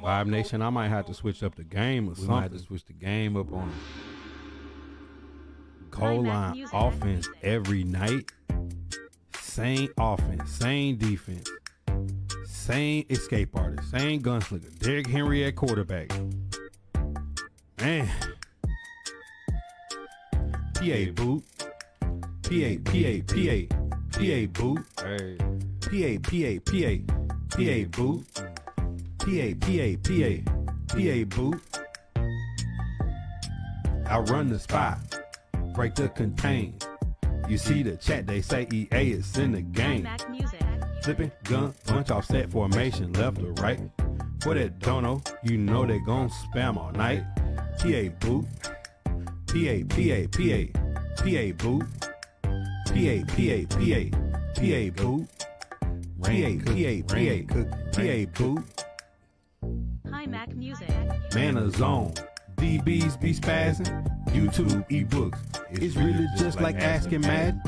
Vibe Nation, I might have to switch up the game or something. Might have to switch the game up on goal line offense every night. Same offense, same defense, same escape artist, same gunslinger. Derrick Henry at quarterback. Man. PA boot. PA boot. Hey. PA boot. PA boot. I run the spot, break the contain. You see the chat, they say EA is in the game. Flipping gun, punch offset formation, left or right. For that don't know, you know they gon' spam all night. PA boot. PA boot. PA boot. PA boot. Hi Mac Music. Man a zone. DBs be spazzing. YouTube ebooks. It's really just like asking Madden.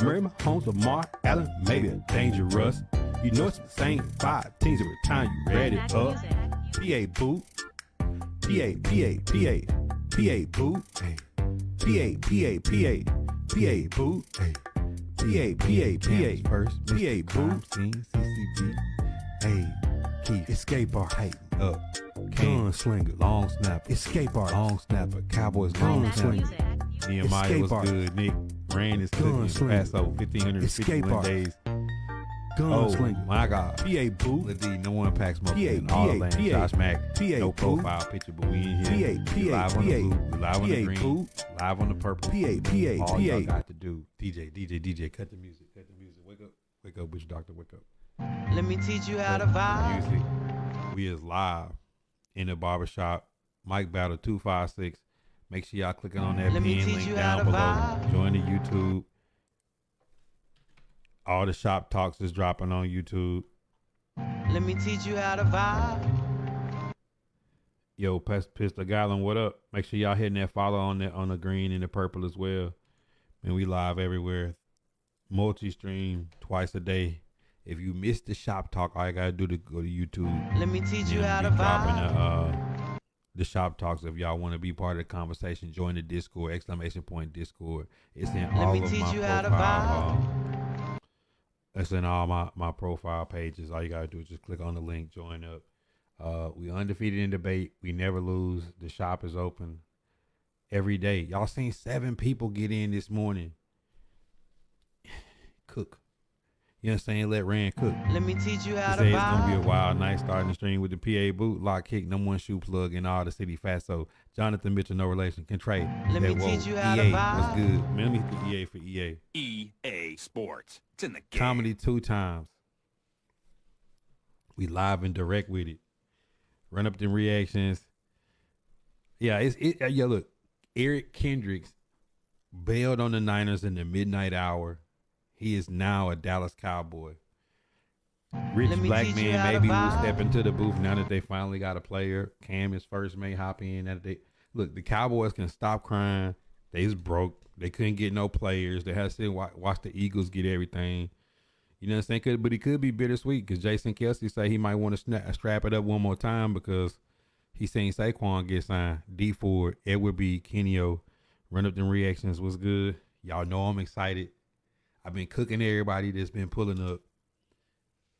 Murray Mahomes, Lamar, Allen, maybe dangerous. You know it's the same 5 teams every time you ready up. PA boot. PA boot. PA boot. First, PA boot. CCB. Hey, keep escape art heighten up. Gunslinger, long snapper, escape art, long snapper, Cowboys, gunslinger. Nehemiah was good. Nick ran his cooking past over 1,551 days. Gunslinger, oh my God. PA boot. Let's no one packs more than all the land. Josh Mack, no profile picture, but we in here. Live on the blue, live on the green, live on the purple. All y'all got to do. DJ, cut the music. Wake up, witch doctor, wake up. Let me teach you how to vibe. Music. We is live in the barbershop. Mike Battle 256. Make sure y'all clicking on that pin link down below. Join the YouTube. All the shop talks is dropping on YouTube. Let me teach you how to vibe. Yo, Pistol Gallon, what up? Make sure y'all hitting that follow on the green and the purple as well. And we live everywhere. Multi-stream twice a day. If you missed the shop talk, all you gotta do to go to YouTube. Let me teach you how to vibe. Dropping the shop talks. If y'all want to be part of the conversation, join the Discord, !Discord. It's in all of my profile. It's in all my profile pages. All you gotta do is just click on the link, join up. We undefeated in debate. We never lose. The shop is open every day. Y'all seen 7 people get in this morning. Cook. You know what I'm saying? Let Rand cook. Let me teach you how to vibe. It's gonna be a wild night starting the stream with the PA boot, lock kick, #1 shoe plug in all the city fatso. Jonathan Mitchell, no relation, can trade. Let me teach you how to EA, vibe. what's good? Man, let me hit the EA for EA. EA Sports. It's in the game. Comedy 2 times. We live and direct with it. Run up them reactions. Yeah, yeah, look. Eric Kendricks bailed on the Niners in the midnight hour. He is now a Dallas Cowboy. Rich black man maybe will step into the booth now that they finally got a player. Cam is first, may hop in. Look, the Cowboys can stop crying. They is broke. They couldn't get no players. They had to watch the Eagles get everything. You know what I'm saying? But he could be bittersweet because Jason Kelsey say he might want to strap it up one more time because he seen Saquon get signed. D Ford, Edward B, Kenny O, run up them reactions was good. Y'all know I'm excited. I've been cooking everybody that's been pulling up.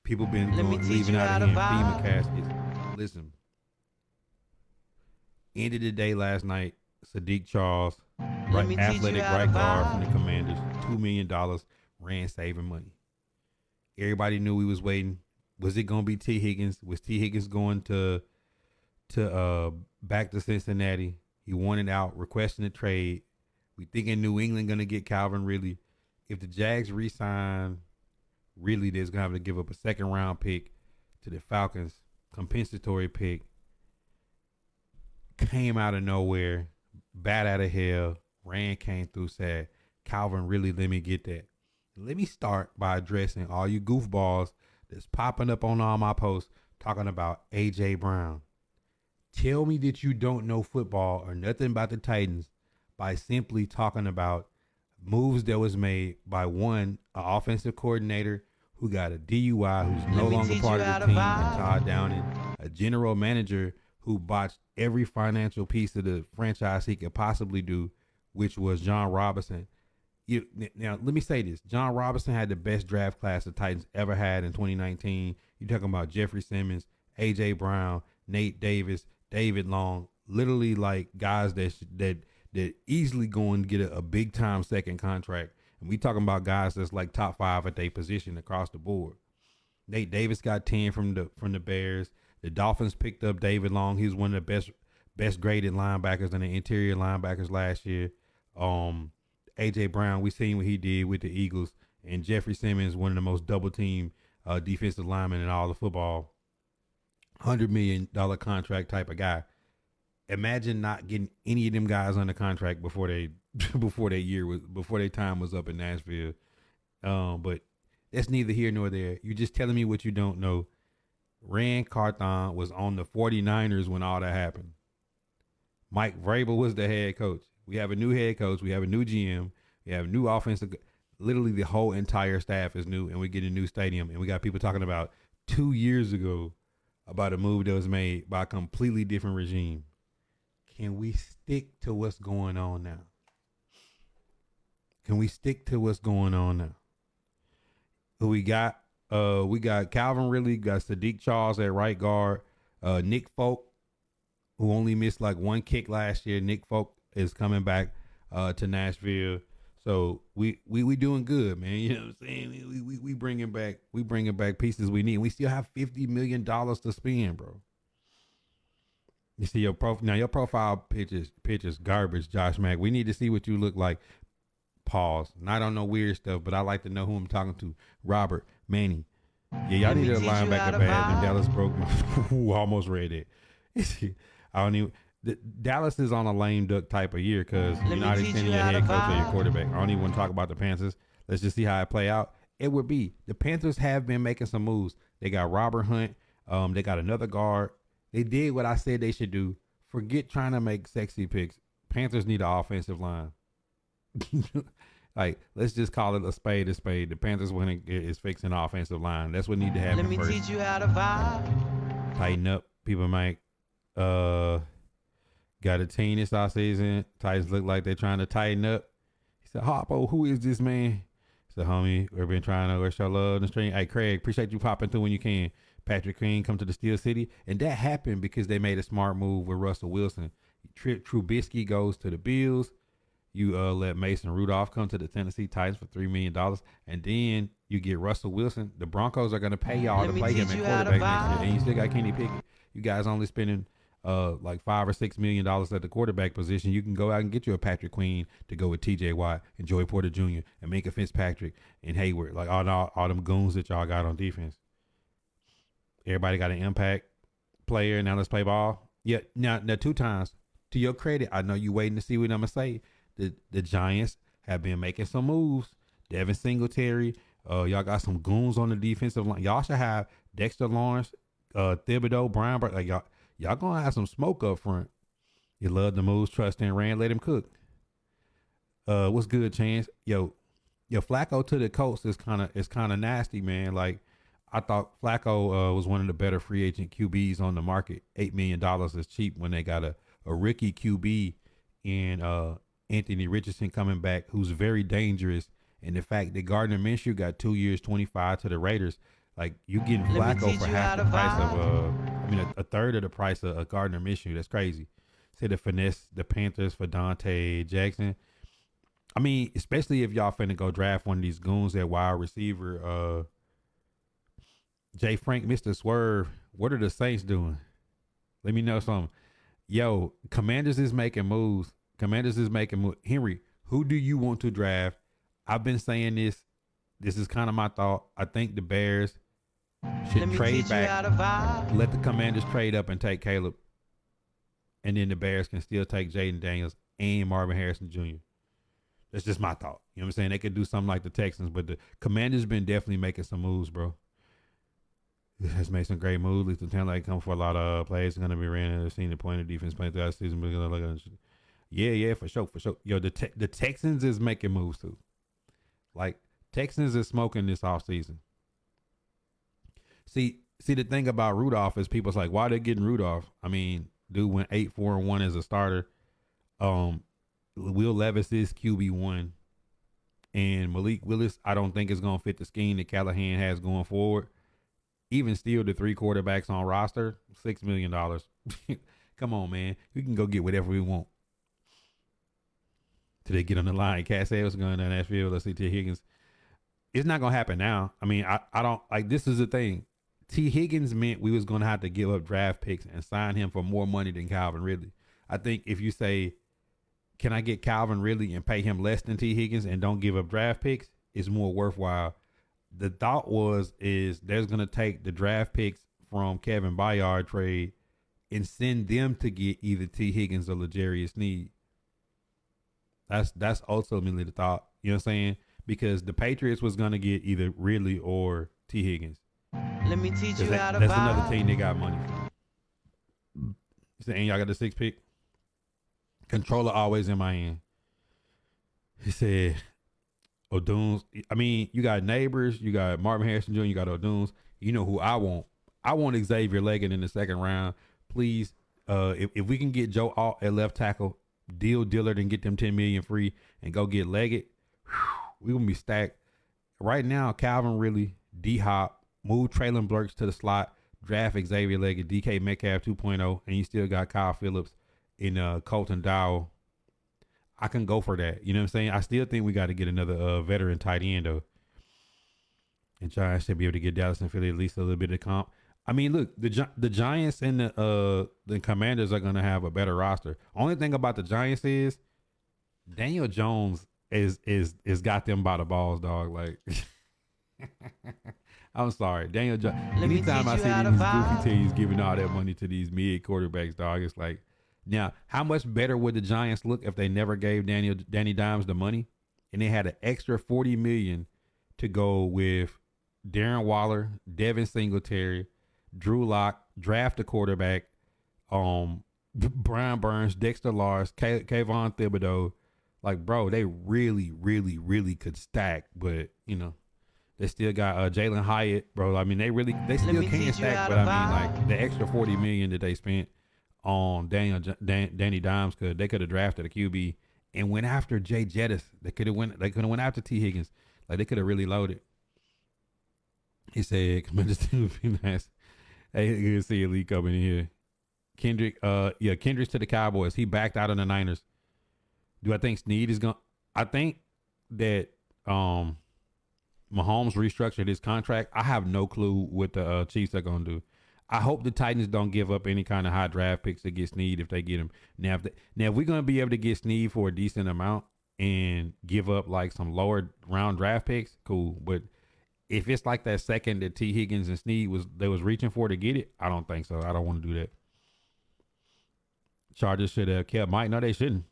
People been leaving out of here in FEMA caskets. Listen. End of the day last night, Sadiq Charles, athletic right guard from the Commanders, $2 million, ran saving money. Everybody knew we was waiting. Was it going to be T. Higgins? Was T. Higgins going to back to Cincinnati? He wanted out, requesting a trade. We thinking New England going to get Calvin Ridley. If the Jags re-sign Ridley, they're going to have to give up a second-round pick to the Falcons, compensatory pick. Came out of nowhere, bat out of hell. Rand came through, said, Calvin Ridley, let me get that. Let me start by addressing all you goofballs that's popping up on all my posts talking about A.J. Brown. Tell me that you don't know football or nothing about the Titans by simply talking about moves that was made by an offensive coordinator who got a DUI, who's no longer part of the team, and Todd Downing, a general manager who botched every financial piece of the franchise he could possibly do, which was John Robinson. Now, let me say this. John Robinson had the best draft class the Titans ever had in 2019. You're talking about Jeffrey Simmons, A.J. Brown, Nate Davis, David Long, literally like guys that easily going to get a big time second contract. And we talking about guys that's like top 5 at their position across the board. Nate Davis got 10 from the Bears. The Dolphins picked up David Long. He was one of the best graded linebackers and the interior linebackers last year. A.J. Brown, we seen what he did with the Eagles, and Jeffrey Simmons, one of the most double team defensive linemen in all of football. $100 million contract type of guy. Imagine not getting any of them guys under contract before their time was up in Nashville. But that's neither here nor there. You're just telling me what you don't know. Rand Carthon was on the 49ers when all that happened. Mike Vrabel was the head coach. We have a new head coach. We have a new GM. We have a new offensive. Literally, the whole entire staff is new, and we get a new stadium. And we got people talking about 2 years ago about a move that was made by a completely different regime. Can we stick to what's going on now? Can we stick to what's going on now? We got Calvin Ridley, got Sadiq Charles at right guard, Nick Folk, who only missed like one kick last year. Nick Folk is coming back to Nashville. So we doing good, man. You know what I'm saying? We bringing back pieces we need. We still have $50 million to spend, bro. You see your profile pictures garbage, Josh Mack. We need to see what you look like. Pause. Not on no weird stuff, but I like to know who I'm talking to. Robert Manning. Yeah, y'all need a linebacker bad. And Dallas broke. Who almost read it. I don't even. Dallas is on a lame duck type of year because you're not extending your head coach or your quarterback. I don't even want to talk about the Panthers. Let's just see how it play out. It would be the Panthers have been making some moves. They got Robert Hunt. They got another guard. They did what I said they should do. Forget trying to make sexy picks. Panthers need an offensive line. Like, let's just call it a spade. The Panthers is fixing the offensive line. That's what need to happen. Let me first. teach you how to vibe. Tighten up. People might got a team this offseason. Titans look like they're trying to tighten up. He said, Harpo, who is this man? He said, homie, we've been trying to show love in the stream. Hey, Craig, appreciate you popping through when you can. Patrick Queen come to the Steel City. And that happened because they made a smart move with Russell Wilson. Trubisky goes to the Bills. You let Mason Rudolph come to the Tennessee Titans for $3 million. And then you get Russell Wilson. The Broncos are going to pay y'all to play him at quarterback next year. And you still got Kenny Pickett. You guys only spending like $5 or $6 million at the quarterback position. You can go out and get you a Patrick Queen to go with TJ Watt and Joey Porter Jr. and Minka Fitzpatrick and Hayward. Like all them goons that y'all got on defense. Everybody got an impact player. Now let's play ball. Yeah. Now 2 times. To your credit, I know you waiting to see what I'm going to say. The Giants have been making some moves. Devin Singletary. Y'all got some goons on the defensive line. Y'all should have Dexter Lawrence, Thibodeau, Brian. Like y'all gonna have some smoke up front. You love the moves, trust in Rand, let him cook. What's good, Chance? Yo, Flacco to the Colts is kind of nasty, man. Like I thought Flacco was one of the better free agent QBs on the market. $8 million is cheap when they got a rookie QB in Anthony Richardson coming back, who's very dangerous. And the fact that Gardner Minshew got 2 years, 25 to the Raiders, like you getting Flacco for half the price of a third of the price of Gardner Minshew. That's crazy. Say the finesse the Panthers for Dante Jackson. I mean, especially if y'all finna go draft one of these goons at wide receiver. Jay Frank, Mr. Swerve. What are the Saints doing? Let me know something. Yo, Commanders is making moves. Henry, who do you want to draft? I've been saying this. This is kind of my thought. I think the Bears should trade back. Let the Commanders trade up and take Caleb. And then the Bears can still take Jaden Daniels and Marvin Harrison Jr. That's just my thought. You know what I'm saying? They could do something like the Texans, but the Commanders been definitely making some moves, bro. Has made some great moves. At least the talent like come for a lot of plays. Going to be ran. I've seen the point of defense playing throughout the season. But look at yeah, for sure. Yo, the Texans is making moves too. Like Texans is smoking this offseason. See, See, the thing about Rudolph is people's like, why they getting Rudolph? I mean, dude went 8-4-1 as a starter. Will Levis is QB1, and Malik Willis, I don't think is going to fit the scheme that Callahan has going forward. Even still, the 3 quarterbacks on roster, $6 million. Come on, man. We can go get whatever we want. Till they get on the line. Cat said what's going on in that field. Let's see T. Higgins. It's not going to happen now. I mean, I don't like, this is the thing. T. Higgins meant we was going to have to give up draft picks and sign him for more money than Calvin Ridley. I think if you say, can I get Calvin Ridley and pay him less than T. Higgins and don't give up draft picks, it's more worthwhile. The thought is there's going to take the draft picks from Kevin Byard trade and send them to get either T. Higgins or L'Jarius Sneed. That's ultimately the thought. You know what I'm saying? Because the Patriots was going to get either Ridley or T. Higgins. Let me teach you how to That's vibe. another team they got money for. And y'all got the 6th pick. Controller always in my hand. He said, O'Doones. I mean, you got Neighbors, you got Marvin Harrison Jr., you got O'Doones. You know who I want. I want Xavier Leggett in the 2nd round. Please, if we can get Joe Alt at left tackle, deal Dillard and get them $10 million free and go get Leggett, we're going to be stacked. Right now, Calvin Ridley, D-Hop, move Traylon Burks to the slot, draft Xavier Leggett, DK Metcalf 2.0, and you still got Kyle Phillips in Colton Dowell. I can go for that. You know what I'm saying? I still think we got to get another veteran tight end, though. And Giants should be able to get Dallas and Philly at least a little bit of comp. I mean, look, the Giants and the Commanders are going to have a better roster. Only thing about the Giants is Daniel Jones is got them by the balls, dog. Like, I'm sorry, Daniel Jones. Anytime I see these goofy teams giving all that money to these mid quarterbacks, dog, it's like, now, how much better would the Giants look if they never gave Danny Dimes the money and they had an extra $40 million to go with Darren Waller, Devin Singletary, Drew Lock, draft a quarterback, Brian Burns, Dexter Lawrence, Kayvon Thibodeau. Like, bro, they really, really, really could stack, but you know, they still got Jalen Hyatt, bro. I mean, they still can stack, but I mean, like the extra $40 million that they spent on Danny Dimes, they could have drafted a QB and went after Jay Jettis. They could have went after T. Higgins. Like, they could have really loaded. He said, Commanders team would be nice. Hey, you can see Elite coming in here. Kendricks to the Cowboys. He backed out of the Niners. Do I think Snead is going? I think that Mahomes restructured his contract. I have no clue what the Chiefs are going to do. I hope the Titans don't give up any kind of high draft picks to get Snead if they get him. Now, if we're going to be able to get Snead for a decent amount and give up like some lower round draft picks, cool. But if it's like that second that T. Higgins and Snead was reaching for to get it, I don't think so. I don't want to do that. Chargers should have kept Mike. No, they shouldn't.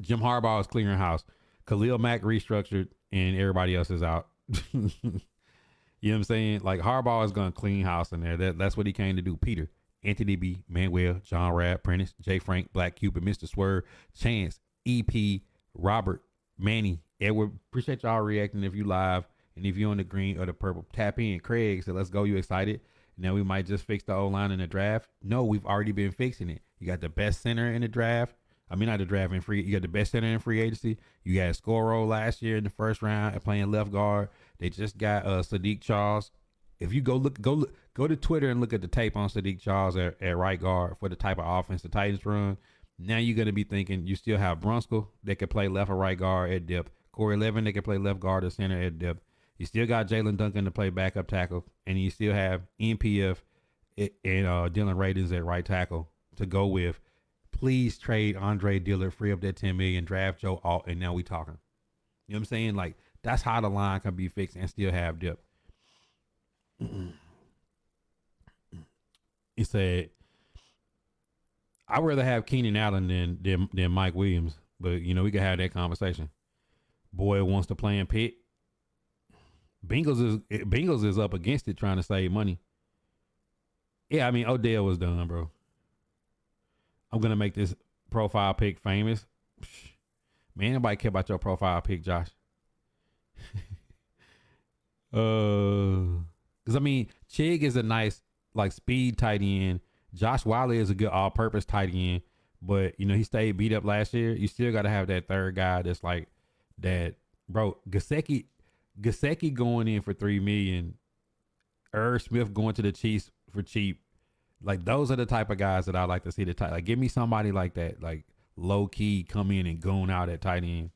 Jim Harbaugh is clearing house. Khalil Mack restructured and everybody else is out. You know what I'm saying? Like, Harbaugh is going to clean house in there. That's what he came to do. Peter, Anthony B, Manuel, John Rad, Prentice, Jay Frank, Black Cupid, Mr. Swerve, Chance, EP, Robert, Manny, Edward. Appreciate y'all reacting if you live. And if you're on the green or the purple, tap in. Craig said, let's go. You excited? Now we might just fix the O-line in the draft. No, we've already been fixing it. You got the best center in the draft. I mean, not the draft in free. You got the best center in free agency. You got Scoro last year in the first round playing left guard. They just got Sadiq Charles. If you go to Twitter and look at the tape on Sadiq Charles at right guard for the type of offense the Titans run. Now you're going to be thinking you still have Brunskill that can play left or right guard at depth. Corey Levin that can play left guard or center at depth. You still got Jalen Duncan to play backup tackle. And you still have NPF and Dylan Radins at right tackle to go with. Please trade Andre Dillard, free up that $10 million, draft Joe Alt, and now we talking. You know what I'm saying? Like, that's how the line can be fixed and still have depth. He said, I'd rather have Keenan Allen than Mike Williams, but you know, we can have that conversation. Boy wants to play in Pitt. Bengals is up against it trying to save money. Yeah, I mean, Odell was done, bro. I'm going to make this profile pic famous. Man, nobody care about your profile pic, Josh. Because, I mean, Chig is a nice like speed tight end. Josh Wiley is a good all-purpose tight end, but he stayed beat up last year. You still got to have that third guy that's like that, bro. Gasecki going in for $3 million. Irv Smith going to the Chiefs for cheap. Like those are the type of guys that I like to see. The tight, like give me somebody like that, like low key come in and goon out at tight end.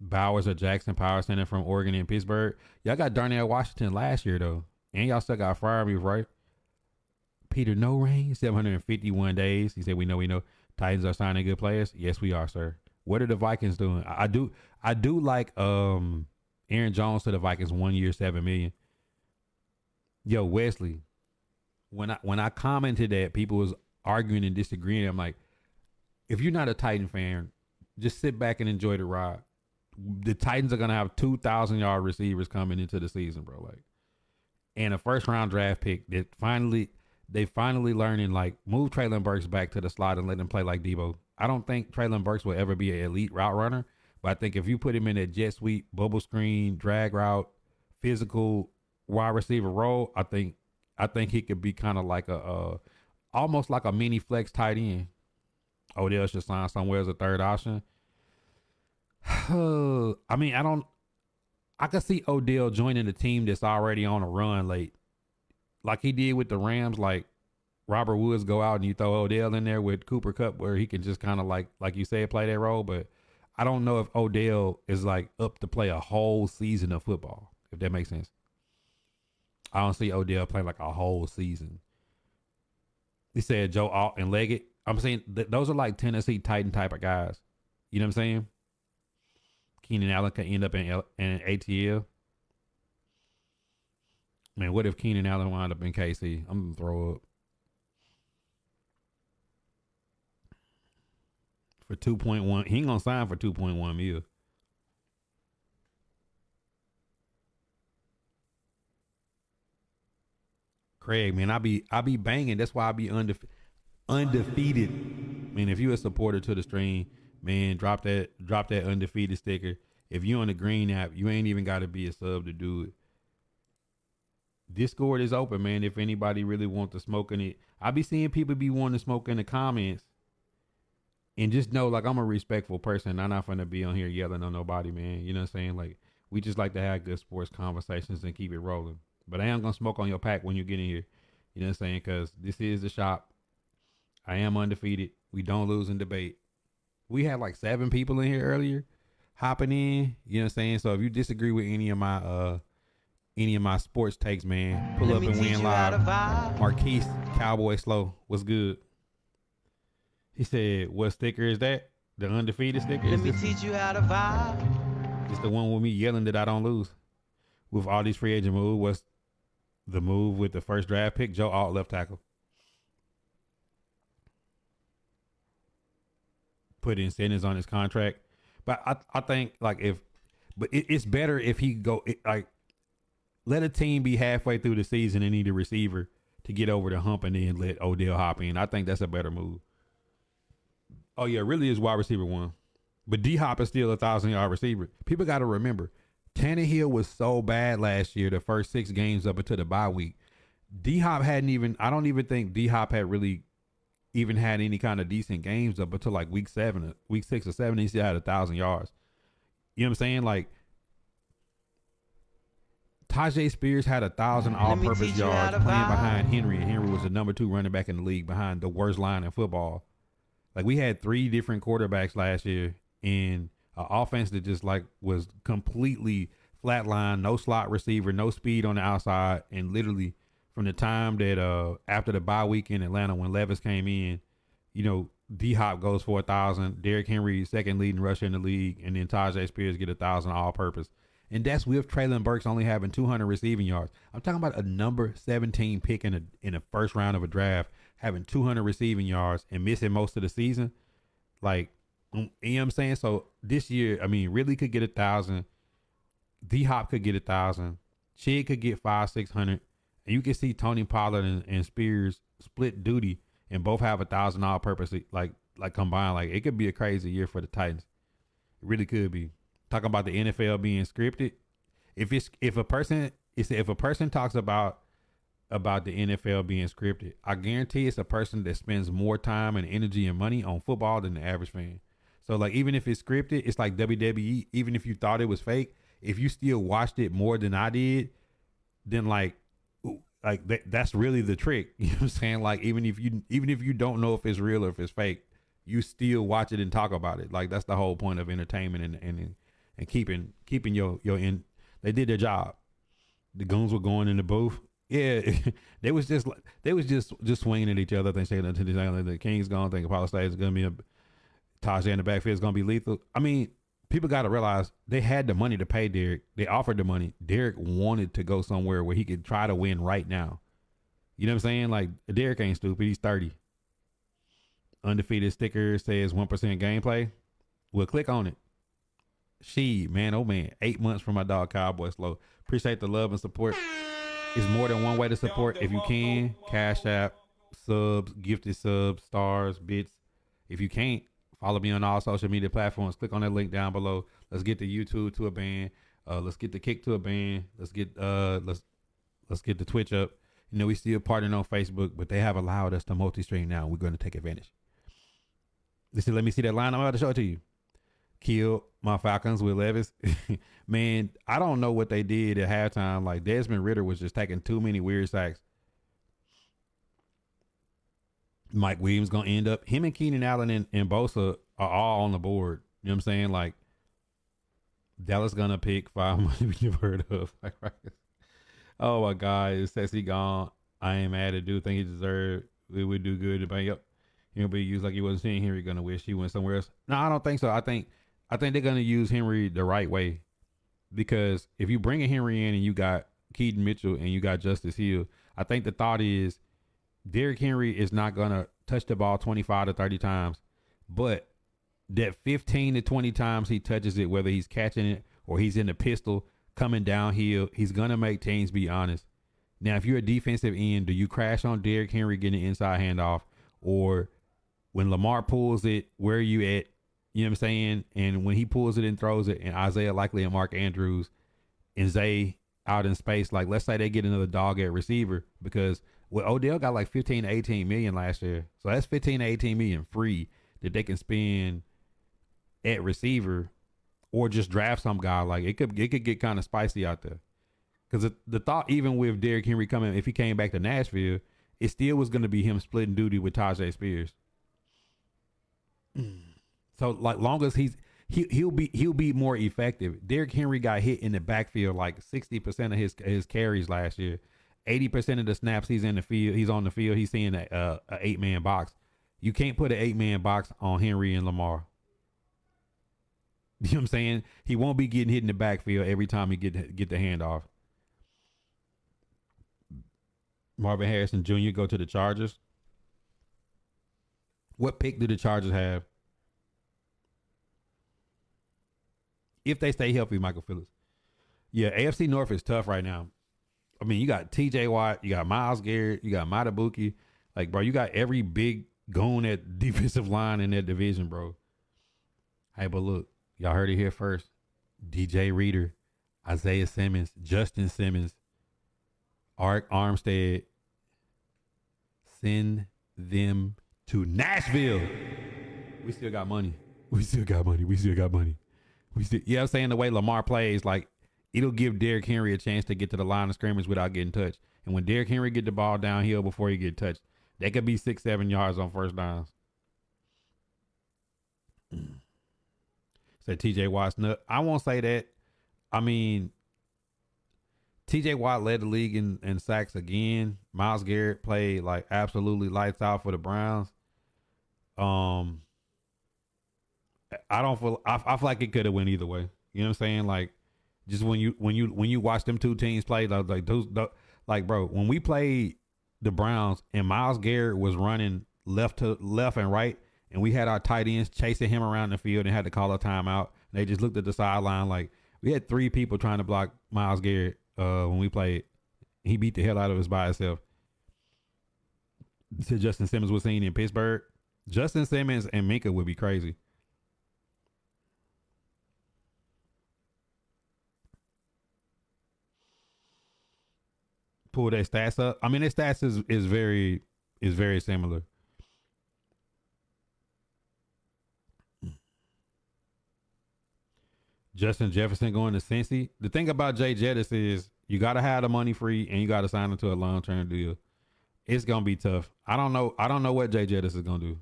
Bowers or Jackson Power Center from Oregon and Pittsburgh. Y'all got Darnell Washington last year though, and y'all still got Freiermuth, right? Peter No Rain, 751 days. He said, we know. Titans are signing good players. Yes, we are, sir. What are the Vikings doing? I do like Aaron Jones to the Vikings 1 year, $7 million. Yo, Wesley, when I commented that, people was arguing and disagreeing. I'm like, if you're not a Titan fan, just sit back and enjoy the ride. The Titans are gonna have 2,000-yard receivers coming into the season, bro. Like, and a first-round draft pick that they finally learning, like, move Traylon Burks back to the slot and let him play like Debo. I don't think Traylon Burks will ever be an elite route runner, but I think if you put him in that jet sweep, bubble screen, drag route, physical wide receiver role, I think he could be kind of like almost like a mini flex tight end. Odell should sign somewhere as a third option. I mean, I could see Odell joining a team that's already on a run late, like he did with the Rams. Like Robert Woods go out and you throw Odell in there with Cooper Kupp, where he can just kind of like you said, play that role. But I don't know if Odell is like up to play a whole season of football, if that makes sense. I don't see Odell playing like a whole season. He said Joe Alt and Leggett. I'm saying those are like Tennessee Titan type of guys. You know what I'm saying? Keenan Allen could end up in ATL. Man, what if Keenan Allen wound up in KC? I'm going to throw up. For 2.1. He ain't going to sign for 2.1 mil. Craig, man, I be banging. That's why I be undefeated. I mean, if you a supporter to the stream, man, drop that undefeated sticker. If you on the green app, you ain't even got to be a sub to do it. Discord is open, man. If anybody really wants to smoke in it, I be seeing people be wanting to smoke in the comments. And just know, like, I'm a respectful person. I'm not gonna be on here yelling on nobody, man. You know what I'm saying? Like, we just like to have good sports conversations and keep it rolling. But I am gonna smoke on your pack when you get in here. You know what I'm saying? Because this is the shop. I am undefeated. We don't lose in debate. We had like 7 people in here earlier hopping in. You know what I'm saying? So if you disagree with any of my sports takes, man, pull up and win live. Marquise Cowboy Slow, what's good? He said, what sticker is that? The undefeated sticker? Let me teach you how to vibe. It's the one with me yelling that I don't lose. With all these free agent moves, what's the move with the first draft pick? Joe Alt, left tackle. Put incentives on his contract. But I think, like, it's better if he let a team be halfway through the season and need a receiver to get over the hump and then let Odell hop in. I think that's a better move. Oh, yeah, really is wide receiver 1. But D-Hop is still a 1,000-yard receiver. People got to remember, Tannehill was so bad last year, the first 6 games up until the bye week. D-Hop I don't even think D-Hop had really even had any kind of decent games up until like week 6 or 7. He still had 1,000 yards. You know what I'm saying? Like, Tajay Spears had 1,000 all-purpose yards playing behind Henry, and Henry was the number 2 running back in the league behind the worst line in football. Like, we had 3 different quarterbacks last year in an offense that just like was completely flatline, no slot receiver, no speed on the outside, and literally from the time that after the bye week in Atlanta when Levis came in, you know, D-Hop goes for 1,000, Derrick Henry second leading rusher in the league, and then Tajay Spears get 1,000 all-purpose. And that's with Traylon Burks only having 200 receiving yards. I'm talking about a number 17 pick in a first round of a draft, having 200 receiving yards and missing most of the season. Like, you know what I'm saying? So this year, I mean, Ridley could get 1,000. D-Hop could get 1,000. Chig could get 500-600. And you can see Tony Pollard and Spears split duty and both have 1,000 all-purpose, like combined. Like, it could be a crazy year for the Titans. It really could be. Talking about the NFL being scripted. If a person talks about about the NFL being scripted. I guarantee it's a person that spends more time and energy and money on football than the average fan. So like even if it's scripted, it's like WWE. Even if you thought it was fake, if you still watched it more than I did, then that's really the trick. You know what I'm saying? Like even if you don't know if it's real or if it's fake, you still watch it and talk about it. Like that's the whole point of entertainment and keeping your in. They did their job. The goons were going in the booth. Yeah, they was just swinging at each other. They saying until the King's gone. Think Apollo State is gonna be a Tajay in the backfield is gonna be lethal. I mean, people got to realize they had the money to pay Derek. They offered the money. Derek wanted to go somewhere where he could try to win right now. You know what I'm saying? Like Derek ain't stupid. He's 30. Undefeated sticker says 1% gameplay. Well, click on it. Man, oh man, 8 months from my dog Cowboy Slow. Appreciate the love and support. It's more than one way to support. If you can, Cash App, subs, gifted subs, stars, bits. If you can't, follow me on all social media platforms. Click on that link down below. Let's get the YouTube to a band. Let's get the Kick to a band. Let's get the Twitch up. You know, we still partnering on Facebook, but they have allowed us to multi-stream now. We're going to take advantage. Listen, let me see that line. I'm about to show it to you. Killed my Falcons with Levis. Man, I don't know what they did at halftime. Like Desmond Ridder was just taking too many weird sacks. Mike Williams gonna end up. Him and Keenan Allen and Bosa are all on the board. You know what I'm saying? Like Dallas gonna pick 5 money we never heard of. Like, right? Oh my God, is Sexy gone? I ain't mad at dude. Think he deserved. We would do good to bang up. He'll be used like he wasn't seeing Henry. Gonna wish he went somewhere else. No, I don't think so. I think they're gonna use Henry the right way, because if you bring a Henry in and you got Keaton Mitchell and you got Justice Hill, I think the thought is Derrick Henry is not gonna touch the ball 25 to 30 times, but that 15 to 20 times he touches it, whether he's catching it or he's in the pistol coming downhill, he's gonna make teams be honest. Now, if you're a defensive end, do you crash on Derrick Henry getting an inside handoff, or when Lamar pulls it, where are you at? You know what I'm saying? And when he pulls it and throws it, and Isaiah Likely and Mark Andrews and Zay out in space, like let's say they get another dog at receiver, because Odell got like 15 to 18 million last year. So that's 15 to 18 million free that they can spend at receiver, or just draft some guy. Like it could get kind of spicy out there. Because the thought, even with Derrick Henry coming, if he came back to Nashville, it still was going to be him splitting duty with Tajay Spears. So like long as he'll be more effective. Derrick Henry got hit in the backfield like 60% of his carries last year. 80% of the snaps he's in the field, he's on the field, he's seeing a 8-man box. You can't put an 8-man box on Henry and Lamar. You know what I'm saying? He won't be getting hit in the backfield every time he get the handoff. Marvin Harrison Jr. go to the Chargers. What pick do the Chargers have? If they stay healthy, Michael Phillips. Yeah, AFC North is tough right now. I mean, you got TJ Watt, you got Myles Garrett, you got Matabuki. Like, bro, you got every big goon at defensive line in that division, bro. Hey, but look, y'all heard it here first. DJ Reader, Isaiah Simmons, Justin Simmons, Arik Armstead. Send them to Nashville. We still got money. We still got money. You know what I'm saying? The way Lamar plays, like, it'll give Derrick Henry a chance to get to the line of scrimmage without getting touched. And when Derrick Henry get the ball downhill before he get touched, they could be 6-7 yards on first downs. Said TJ Watt's nut. I won't say that. I mean, TJ Watt led the league in sacks again. Myles Garrett played like absolutely lights out for the Browns. I feel like it could have went either way. You know what I'm saying? Like, just when you watch them two teams play, like those, bro, when we played the Browns and Myles Garrett was running left and right, and we had our tight ends chasing him around the field and had to call a timeout. And they just looked at the sideline like we had 3 people trying to block Myles Garrett when we played. He beat the hell out of us by himself. To Justin Simmons was seen in Pittsburgh. Justin Simmons and Minka would be crazy. pull their stats up. I mean, their stats is very similar. Justin Jefferson going to Cincy. The thing about Jay Jettis is you got to have the money free and you got to sign him to a long term deal. It's gonna be tough. I don't know what Jay Jettis is gonna do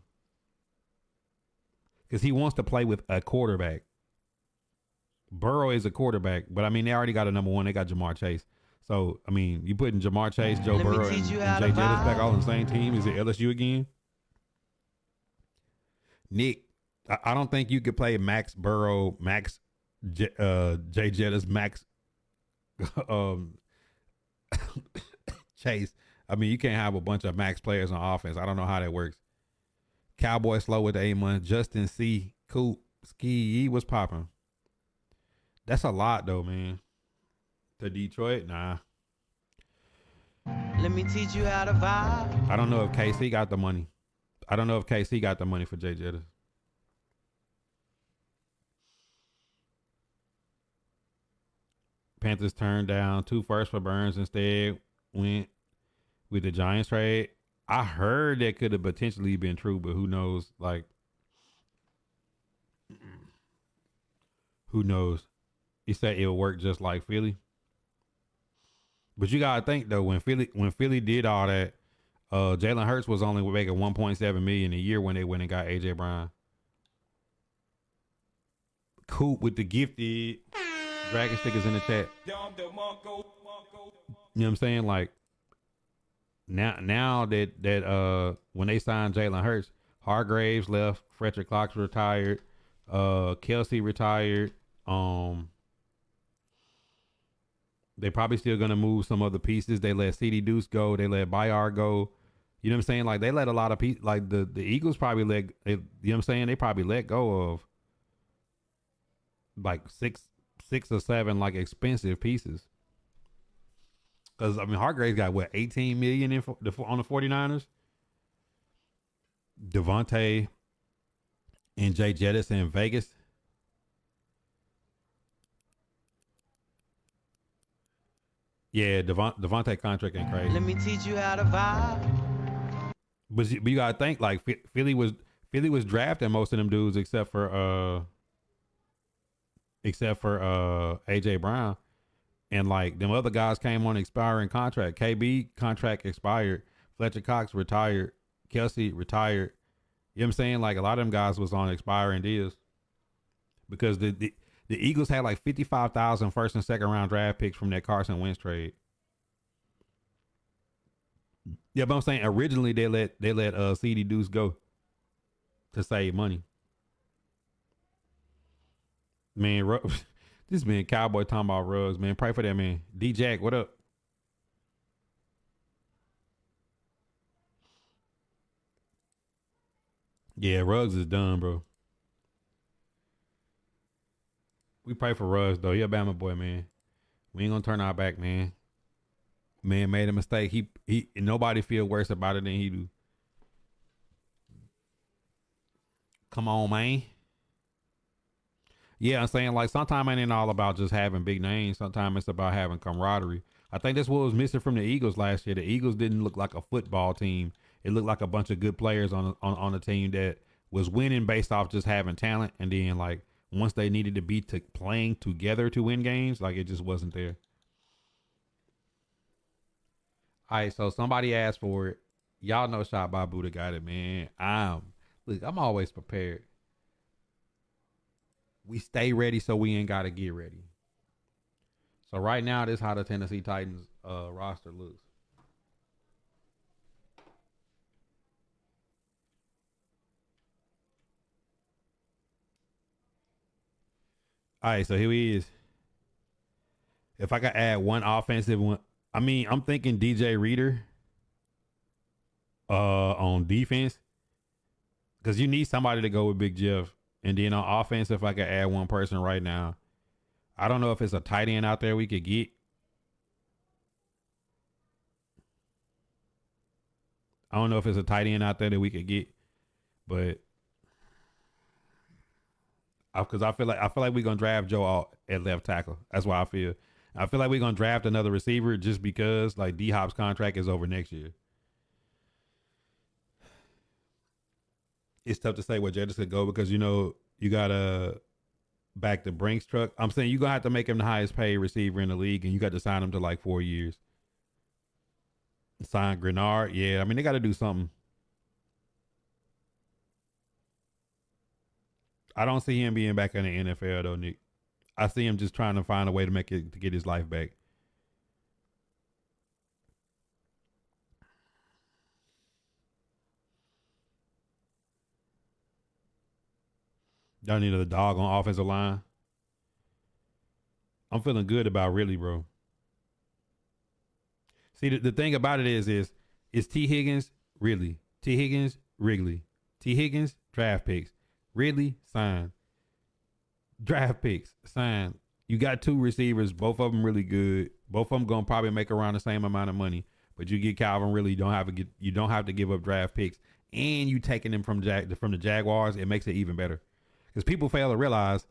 because he wants to play with a quarterback. Burrow is a quarterback, but I mean they already got a number one. They got Jamar Chase. So I mean you putting Jamar Chase, Joe Burrow, and Jay Jettis back all on the same team. Is it LSU again? Nick, I don't think you could play Max Burrow, Jay Jettis, Max Chase. I mean, you can't have a bunch of max players on offense. I don't know how that works. Cowboy slow with the 8 months. Justin C. Coop. Ski was popping. That's a lot though, man. To Detroit, nah. Let me teach you how to vibe. I don't know if KC got the money. I don't know if KC got the money for Jay Jettis. Panthers turned down 2 firsts for Burns, instead went with the Giants trade. I heard that could have potentially been true, but who knows? Like, who knows? He said it'll work just like Philly. But you gotta think though, when Philly did all that, Jalen Hurts was only making $1.7 million a year when they went and got AJ Brown. Coop with the gifted dragon stickers in the chat. You know what I'm saying? Like now that when they signed Jalen Hurts, Hargraves left, Frederick Cox retired, Kelsey retired. They probably still gonna move some other pieces. They let CD Deuce go. They let Bayard go. You know what I'm saying? Like they let a lot of people. Like the Eagles probably you know what I'm saying? They probably let go of like six or seven like expensive pieces. Because I mean, Hargraves got what, 18 million on the 49ers. Devontae and Jay Jettis in Vegas. Yeah, Devontae contract ain't crazy. Let me teach you how to vibe. But you gotta think like Philly was drafting most of them dudes except for AJ Brown, and like them other guys came on expiring contract. KB contract expired. Fletcher Cox retired. Kelsey retired. You know what I'm saying? Like a lot of them guys was on expiring deals because the Eagles had like 55,000 first and second round draft picks from that Carson Wentz trade. Yeah, but I'm saying originally they let CD Deuce go to save money. Man, this man Cowboy talking about Ruggs, man. Pray for that man. D Jack, what up? Yeah, Ruggs is done, bro. We pray for Ruggs though. He a Bama boy, man. We ain't gonna turn our back, man. Man made a mistake. He nobody feel worse about it than he do. Come on, man. Yeah, I'm saying like sometimes it ain't all about just having big names. Sometimes it's about having camaraderie. I think that's what was missing from the Eagles last year. The Eagles didn't look like a football team. It looked like a bunch of good players on a team that was winning based off just having talent. And then like once they needed to be playing together to win games, like it just wasn't there. All right, so somebody asked for it. Y'all know Shot by Buddha got it, man. I'm always prepared. We stay ready so we ain't got to get ready. So right now, this is how the Tennessee Titans roster looks. All right, so here he is. If I could add one offensive one, I mean, I'm thinking DJ Reader on defense because you need somebody to go with Big Jeff. And then on offense, if I could add one person right now, I don't know if it's a tight end out there we could get. I don't know if it's a tight end out there that we could get, but because I feel like we're gonna draft Joe out at left tackle. That's why I feel. I feel like we're gonna draft another receiver just because like D Hop's contract is over next year. It's tough to say where Jada's could go because you gotta back the Brinks truck. I'm saying you're gonna have to make him the highest paid receiver in the league, and you got to sign him to like 4 years. Sign Grenard, yeah. I mean, they got to do something. I don't see him being back in the NFL though, Nick. I see him just trying to find a way to get his life back. Y'all need a dog on offensive line. I'm feeling good about Ridley, bro. See, the thing about it is T. Higgins, Ridley. T. Higgins, Wrigley. T. Higgins, draft picks. Ridley, sign. Draft picks, sign. You got 2 receivers, both of them really good. Both of them gonna probably make around the same amount of money. But you get Calvin Ridley, you don't have to give up draft picks, and you taking them from the Jaguars. It makes it even better because people fail to realize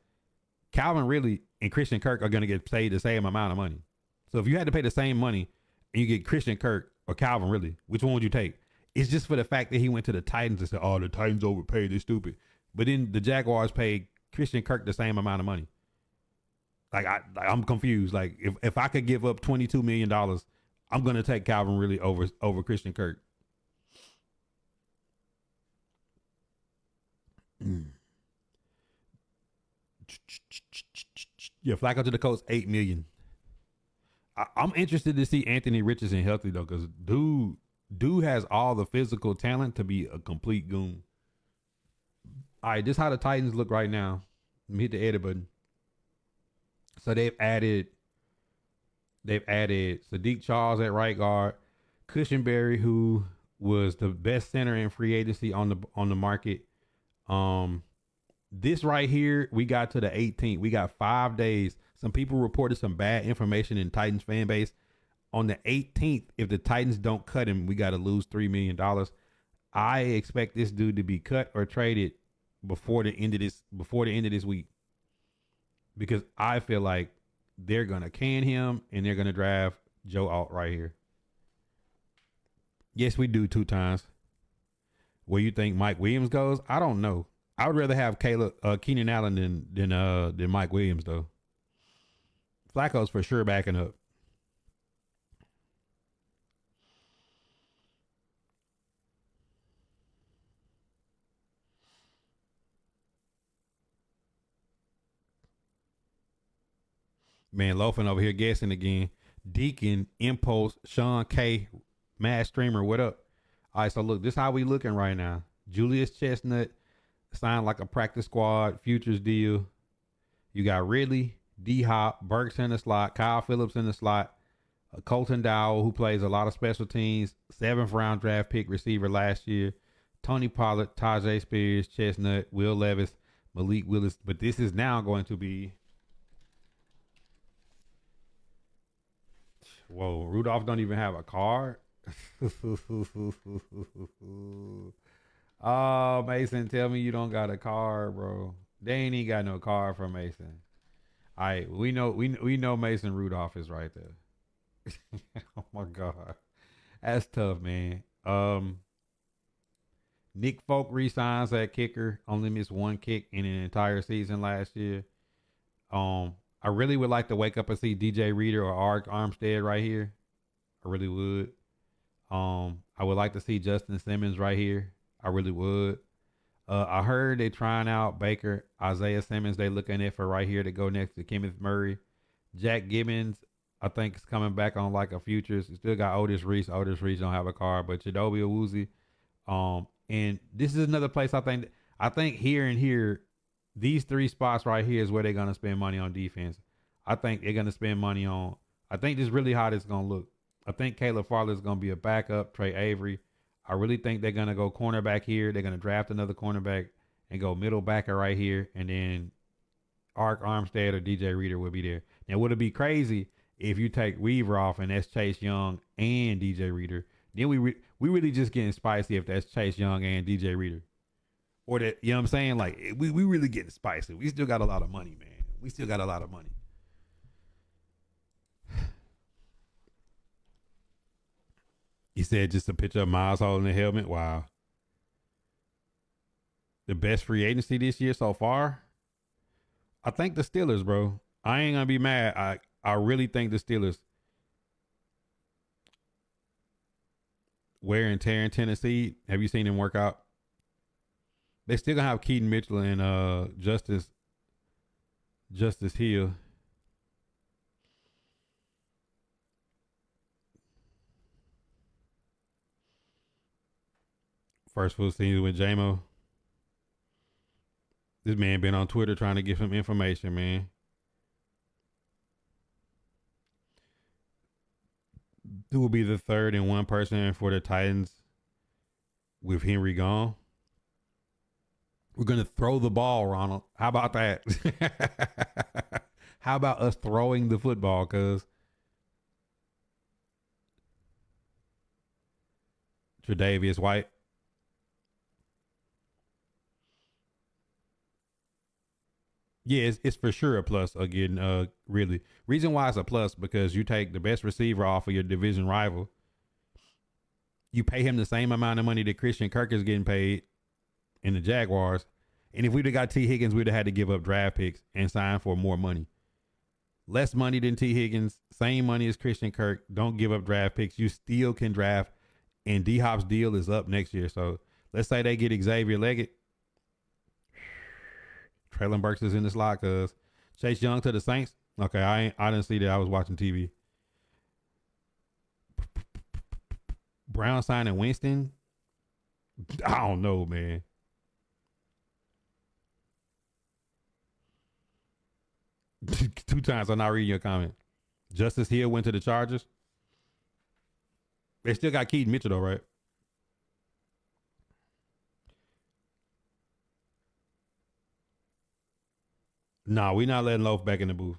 Calvin Ridley and Christian Kirk are gonna get paid the same amount of money. So if you had to pay the same money and you get Christian Kirk or Calvin Ridley, which one would you take? It's just for the fact that he went to the Titans and said, "Oh, the Titans overpaid. They're stupid." But then the Jaguars paid Christian Kirk the same amount of money. Like I'm confused. Like if I could give up $22 million, I'm gonna take Calvin Ridley over Christian Kirk. Yeah, Flacco to the Colts, $8 million. I'm interested to see Anthony Richardson healthy though, because dude has all the physical talent to be a complete goon. All right, this is how the Titans look right now. Let me hit the edit button. So they've added Sadiq Charles at right guard, Cushenberry, who was the best center in free agency on the market. This right here, we got to the 18th. We got 5 days. Some people reported some bad information in Titans fan base. On the 18th, if the Titans don't cut him, we got to lose $3 million. I expect this dude to be cut or traded before the end of this week, because I feel like they're gonna can him and they're gonna draft Joe Alt right here. Yes, we do 2 times. Where you think Mike Williams goes? I don't know. I would rather have Keenan Allen than Mike Williams though. Flacco's for sure backing up. Man, loafing over here guessing again. Deacon, Impulse, Sean K, Mad Streamer, what up? All right, so look, this is how we looking right now. Julius Chestnut signed like a practice squad futures deal. You got Ridley, D Hop, Burks in the slot, Kyle Phillips in the slot, Colton Dowell, who plays a lot of special teams, 7th round draft pick receiver last year, Tony Pollard, Tajay Spears, Chestnut, Will Levis, Malik Willis. But this is now going to be, whoa, Rudolph don't even have a card. Oh, Mason, tell me you don't got a card, bro. They ain't even got no card for Mason. All right, we know Mason Rudolph is right there. Oh my God, that's tough, man. Nick Folk resigns at kicker. Only missed 1 kick in an entire season last year. I really would like to wake up and see DJ Reader or Ark Armstead right here. I really would. I would like to see Justin Simmons right here. I really would. I heard they trying out Baker, Isaiah Simmons. They looking at for right here to go next to Kenneth Murray. Jack Gibbons, I think, is coming back on like a futures. Still got Otis Reese. Otis Reese don't have a card, but Chidobe Awuzie. And this is another place I think here and here, these 3 spots right here is where they're gonna spend money on defense. I think they're gonna spend money on. I think this is really how this is gonna look. I think Caleb Farley is gonna be a backup. Trey Avery. I really think they're going to go cornerback here. They're going to draft another cornerback and go middle backer right here. And then Ark Armstead or DJ Reader will be there. Now, would it be crazy if you take Weaver off and that's Chase Young and DJ Reader? Then we really just getting spicy if that's Chase Young and DJ Reader. Or that, you know what I'm saying? Like, we really getting spicy. We still got a lot of money, man. We still got a lot of money. You said just a picture of Miles holding the helmet. Wow. The best free agency this year so far? I think the Steelers, bro. I ain't gonna be mad. I really think the Steelers. Wear and tear in Tennessee. Have you seen them work out? They still gonna have Keaton Mitchell and Justice Hill. First full season with JMO. This man been on Twitter trying to get some information, man. Who will be the third and one person for the Titans with Henry gone? We're going to throw the ball, Ronald. How about that? How about us throwing the football, cuz? Tre'Davious White. Yeah, it's for sure a plus again, really. Reason why it's a plus, because you take the best receiver off of your division rival. You pay him the same amount of money that Christian Kirk is getting paid in the Jaguars. And if we'd have got T. Higgins, we'd have had to give up draft picks and sign for more money. Less money than T. Higgins, same money as Christian Kirk. Don't give up draft picks. You still can draft. And D-Hop's deal is up next year. So let's say they get Xavier Leggett. Traylon Burks is in the slot, cuz. Chase Young to the Saints. Okay, I didn't see that. I was watching TV. Brown signing Winston. I don't know, man. Two times I'm not reading your comment. Justice Hill went to the Chargers. They still got Keaton Mitchell though, right? Nah, we not letting Loaf back in the booth.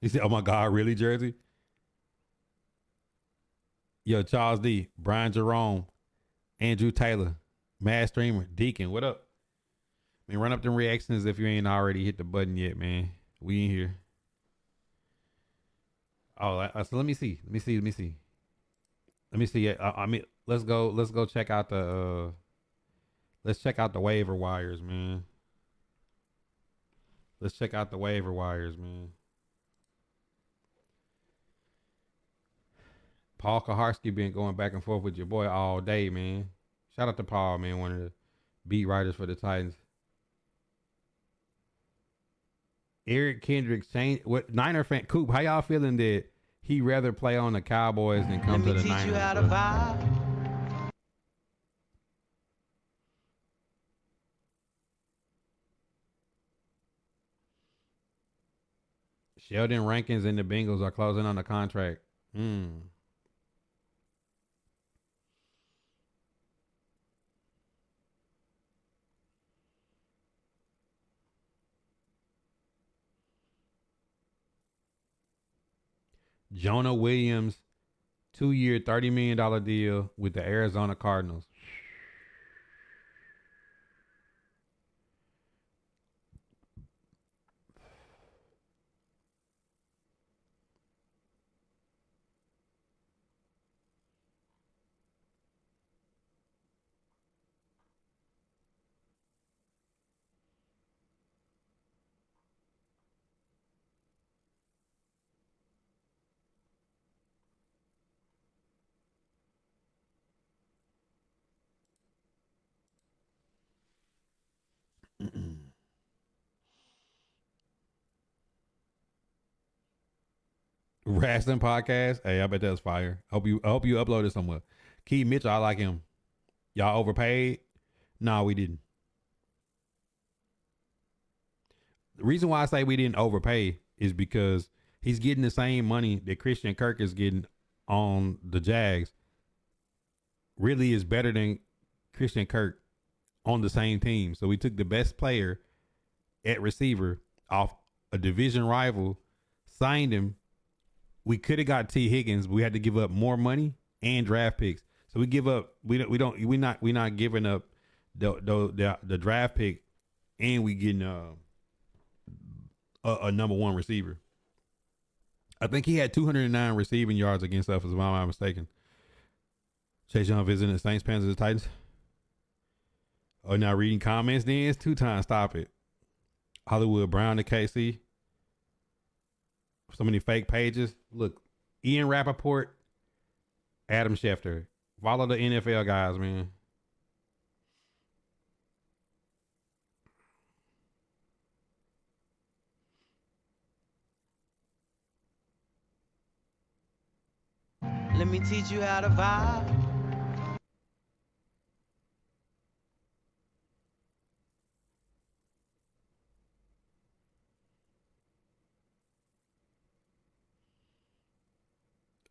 He said, "Oh my God, really, Jersey?" Yo, Charles D, Brian Jerome, Andrew Taylor, Mad Streamer, Deacon, what up? Man, run up them reactions if you ain't already hit the button yet, man. We in here. Oh, so let me see. I mean, let's go check out the let's check out the waiver wires, man. Paul Kaharski been going back and forth with your boy all day, man. Shout out to Paul, man, one of the beat writers for the Titans. Eric Kendricks changed. What Niner fan Coop? How y'all feeling that he rather play on the Cowboys than come to the Niners? Let me teach you how to vibe. Sheldon Rankins and the Bengals are closing on the contract. Jonah Williams, 2-year, $30 million deal with the Arizona Cardinals. Wrestling podcast. Hey, I bet that's fire. I hope you upload it somewhere. Keith Mitchell, I like him. Y'all overpaid? No, we didn't. The reason why I say we didn't overpay is because he's getting the same money that Christian Kirk is getting on the Jags. Really is better than Christian Kirk on the same team. So we took the best player at receiver off a division rival, signed him. We could have got T. Higgins, but we had to give up more money and draft picks. So we give up. We're not giving up the draft pick, and we getting a number one receiver. I think he had 209 receiving yards against us, if I'm not mistaken. Chase Young visiting the Saints, Panthers, Titans. Oh, now reading comments then? It's 2 times. Stop it. Hollywood Brown to KC. So many fake pages. Look, Ian Rappaport, Adam Schefter. Follow the NFL guys, man. Let me teach you how to vibe.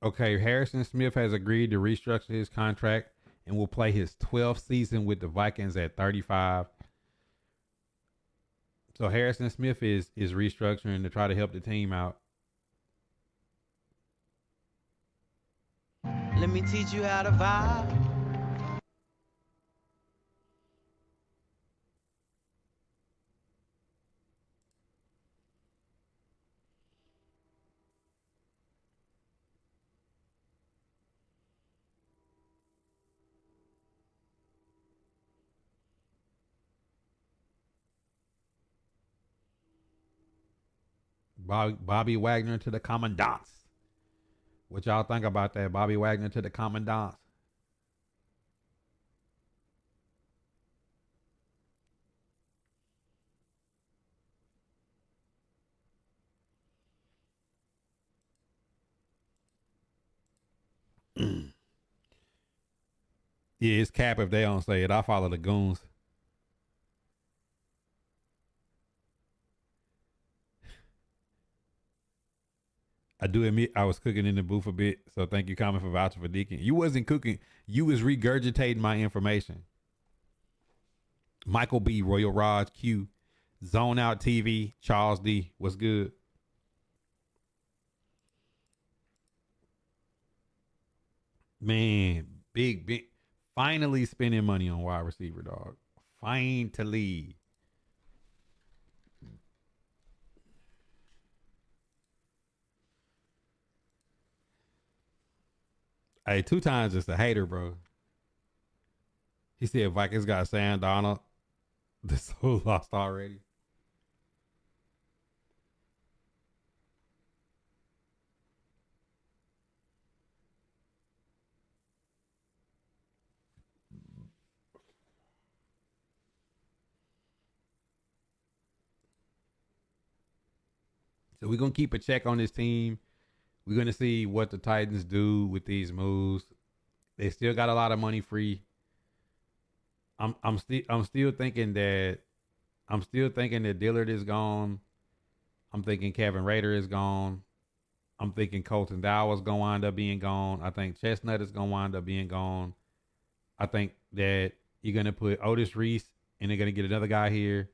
Okay, Harrison Smith has agreed to restructure his contract and will play his 12th season with the Vikings at 35. So Harrison Smith is restructuring to try to help the team out. Let me teach you how to vibe. Bobby Wagner to the Commandants. What y'all think about that? Bobby Wagner to the Commandants. Yeah, it's cap if they don't say it. I follow the goons. I do admit I was cooking in the booth a bit, so thank you, Common, for vouching for Deacon. You wasn't cooking. You was regurgitating my information. Michael B, Royal Raj Q, Zone Out TV, Charles D. What's good? Man, big. Finally spending money on wide receiver, dog. Finally. Hey, 2 times just a hater, bro. He said Vikings got Sam Donald. The soul lost already. So we're gonna keep a check on this team. We're gonna see what the Titans do with these moves. They still got a lot of money free. I'm still thinking that Dillard is gone. I'm thinking Kevin Rader is gone. I'm thinking Colton Dow is gonna wind up being gone. I think Chestnut is gonna wind up being gone. I think that you're gonna put Otis Reese and they're gonna get another guy here.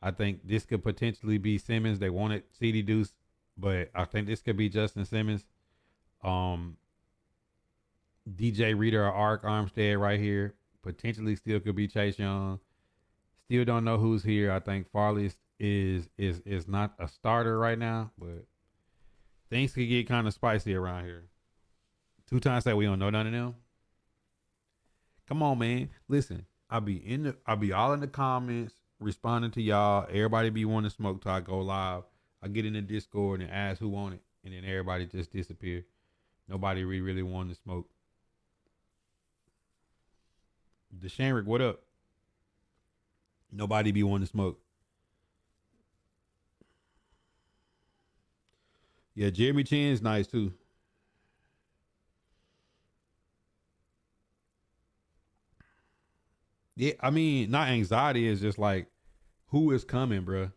I think this could potentially be Simmons. They wanted CD Deuce, but I think this could be Justin Simmons. DJ Reader or Ark Armstead right here. Potentially still could be Chase Young. Still don't know who's here. I think Farley is not a starter right now, but things could get kind of spicy around here. 2 times that we don't know none of them. Come on, man. Listen, I'll be all in the comments responding to y'all. Everybody be wanting to smoke till I go live. I get in the Discord and ask who want it, and then everybody just disappear. Nobody really wanted to smoke. DeShanrick, what up? Nobody be wanting to smoke. Yeah, Jeremy Chin's nice too. Yeah, I mean, not anxiety is just like who is coming, bro.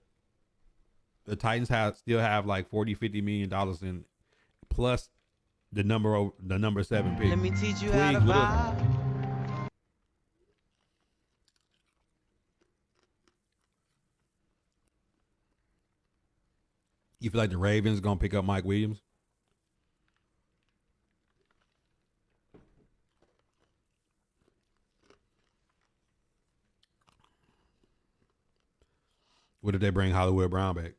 The Titans still have like 40-50 million dollars in plus the number 7 pick. Let me teach you how to Twigs, what up? vibe. You feel like the Ravens gonna pick up Mike Williams? What if they bring Hollywood Brown back?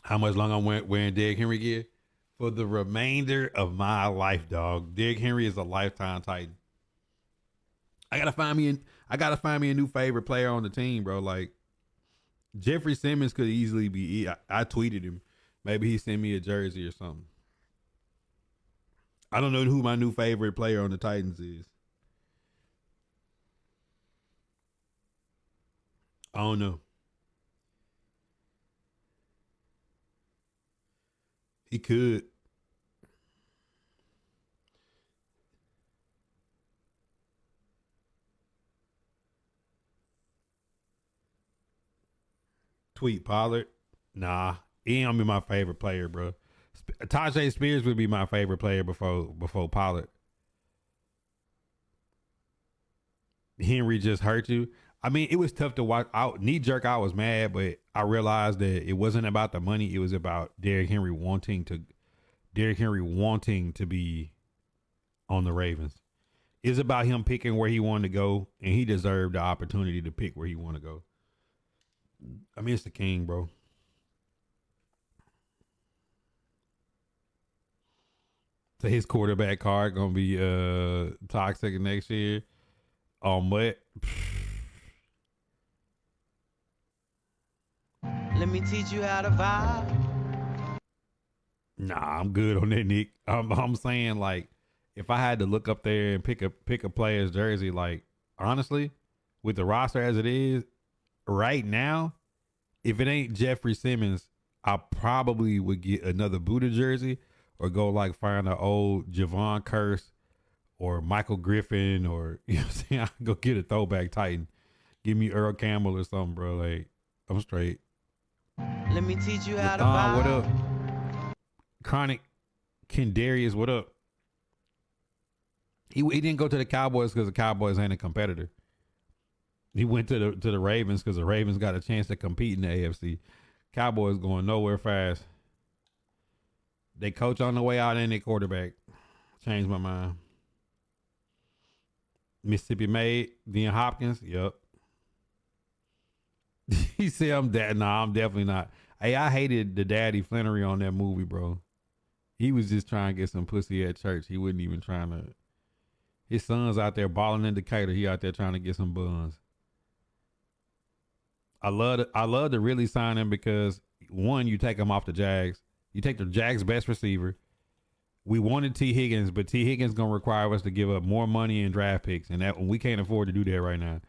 How much longer I'm wearing Derrick Henry gear? For the remainder of my life, dog. Derrick Henry is a lifetime Titan. I gotta find me a new favorite player on the team, bro. Like Jeffrey Simmons could easily be. I tweeted him. Maybe he sent me a jersey or something. I don't know who my new favorite player on the Titans is. I don't know. He could. Tweet Pollard. Nah, he ain't gonna be my favorite player, bro. Tajay Spears would be my favorite player before Pollard. Henry just hurt you. I mean, it was tough to watch. Knee jerk, I was mad, but I realized that it wasn't about the money. It was about Derrick Henry wanting to be on the Ravens. It's about him picking where he wanted to go, and he deserved the opportunity to pick where he wanted to go. I mean, it's the king, bro. So his quarterback card gonna be toxic next year. What? Let me teach you how to vibe. Nah, I'm good on that, Nick. I'm saying, like, if I had to look up there and pick a player's jersey, like, honestly, with the roster as it is right now, if it ain't Jeffrey Simmons, I probably would get another Buddha jersey or go like find an old Javon Curse or Michael Griffin, or you know what I'm saying, I go get a throwback Titan. Give me Earl Campbell or something, bro. Like, I'm straight. Let me teach you how to vibe. What up? Chronic Kendarius, what up? He didn't go to the Cowboys because the Cowboys ain't a competitor. He went to the Ravens because the Ravens got a chance to compete in the AFC. Cowboys going nowhere fast. They coach on the way out and they quarterback. Changed my mind. Mississippi made Dean Hopkins. Yep. He said I'm definitely not. Hey, I hated the Daddy Flannery on that movie, bro. He was just trying to get some pussy at church. He wasn't even trying to. His son's out there balling in Decatur. He out there trying to get some buns. I love to really sign him because, one, you take him off the Jags. You take the Jags' best receiver. We wanted T. Higgins, but T. Higgins gonna require us to give up more money in draft picks, and that we can't afford to do that right now.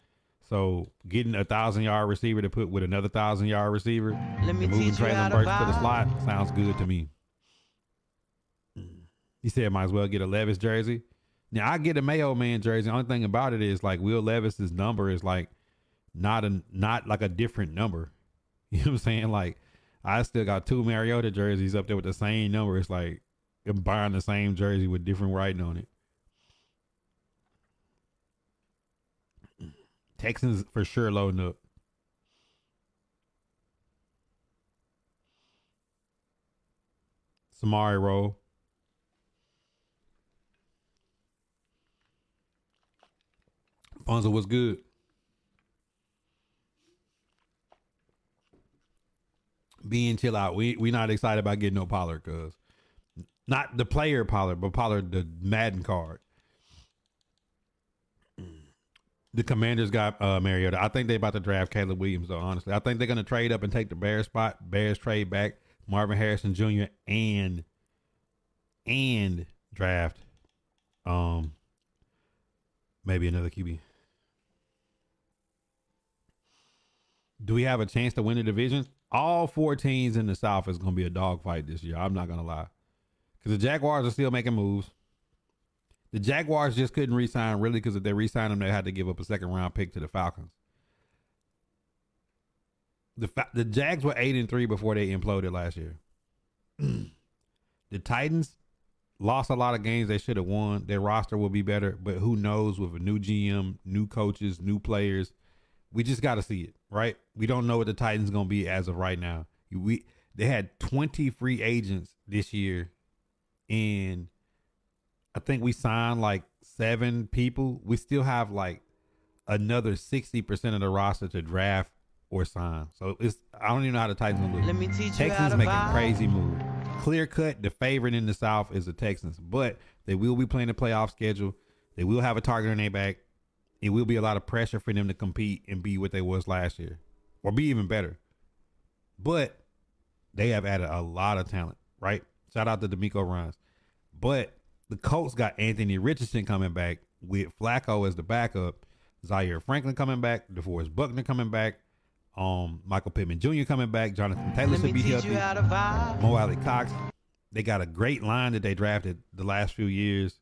So getting 1,000-yard receiver to put with another 1,000-yard receiver Let me and moving teach you how Traylon to Burks to the vibe. slot sounds good to me. He said might as well get a Levis jersey. Now I get a Mayo Man jersey. The only thing about it is like Will Levis's number is like not like a different number. You know what I'm saying? Like I still got 2 Mariota jerseys up there with the same number. It's like I'm buying the same jersey with different writing on it. Texans for sure loading up. Samari roll. Fonzo was good. Being chill out. We not excited about getting no Pollard because not the player Pollard, but Pollard the Madden card. The Commanders got Mariota. I think they about to draft Caleb Williams, though, honestly. I think they're going to trade up and take the Bears spot. Bears trade back Marvin Harrison Jr. and draft maybe another QB. Do we have a chance to win the division? All 4 teams in the South is going to be a dogfight this year. I'm not going to lie. Because the Jaguars are still making moves. The Jaguars just couldn't re-sign, really, because if they re-signed them, they had to give up a second-round pick to the Falcons. The Jags were 8-3 before they imploded last year. The Titans lost a lot of games they should have won. Their roster will be better, but who knows with a new GM, new coaches, new players. We just got to see it, right? We don't know what the Titans going to be as of right now. They had 20 free agents this year, and I think we signed like 7 people. We still have like another 60% of the roster to draft or sign. So I don't even know how the Titans gonna look. Let me teach you how Texans to making vibe. crazy moves. Clear cut, the favorite in the South is the Texans, but they will be playing the playoff schedule. They will have a target on their back. It will be a lot of pressure for them to compete and be what they was last year, or be even better. But they have added a lot of talent, right? Shout out to D'Amico Ryans. But the Colts got Anthony Richardson coming back with Flacco as the backup, Zaire Franklin coming back, DeForest Buckner coming back, Michael Pittman Jr. coming back, Jonathan Taylor Let me should be teach healthy, you how to vibe. Mo Alley Cox. They got a great line that they drafted the last few years.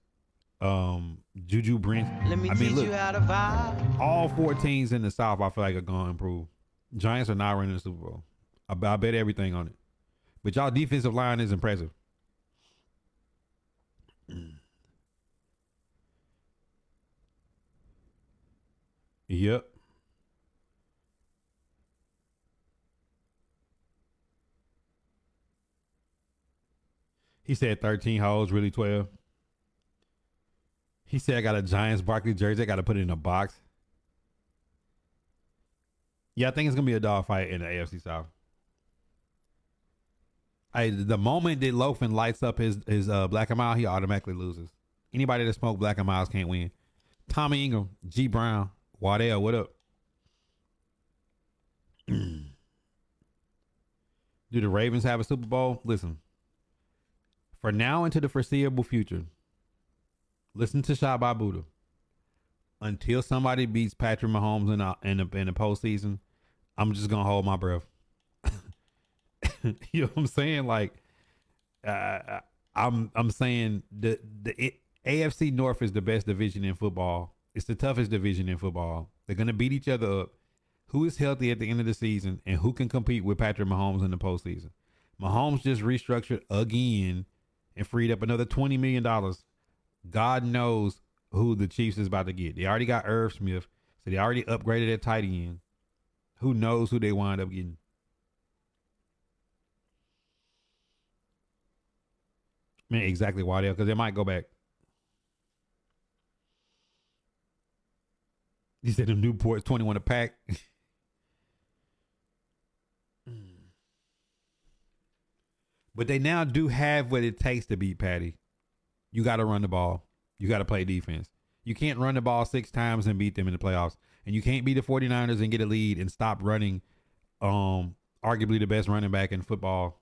Juju Brent. Let me teach you how to vibe. All 4 teams in the South, I feel like, are going to improve. Giants are not running the Super Bowl. I bet everything on it. But y'all defensive line is impressive. Yep. He said 13 holes, really 12. He said I got a Giants Barkley jersey. I got to put it in a box. Yeah, I think it's going to be a dogfight in the AFC South. The moment that Loafin lights up his Black and Mild, he automatically loses. Anybody that smoked Black and Miles can't win. Tommy Ingram, G Brown, Waddell, what up? Do the Ravens have a Super Bowl? Listen, for now into the foreseeable future, listen to Shabba Buddha. Until somebody beats Patrick Mahomes in the postseason, I'm just gonna hold my breath. You know what I'm saying? Like, I'm saying the AFC North is the best division in football. It's the toughest division in football. They're gonna beat each other up. Who is healthy at the end of the season and who can compete with Patrick Mahomes in the postseason? Mahomes just restructured again and freed up another $20 million. God knows who the Chiefs is about to get. They already got Irv Smith, so they already upgraded at tight end. Who knows who they wind up getting? Man, exactly why because they might go back. He said the Newport's 21 a pack. But they now do have what it takes to beat Patty. You got to run the ball. You got to play defense. You can't run the ball 6 times and beat them in the playoffs. And you can't beat the 49ers and get a lead and stop running arguably the best running back in football.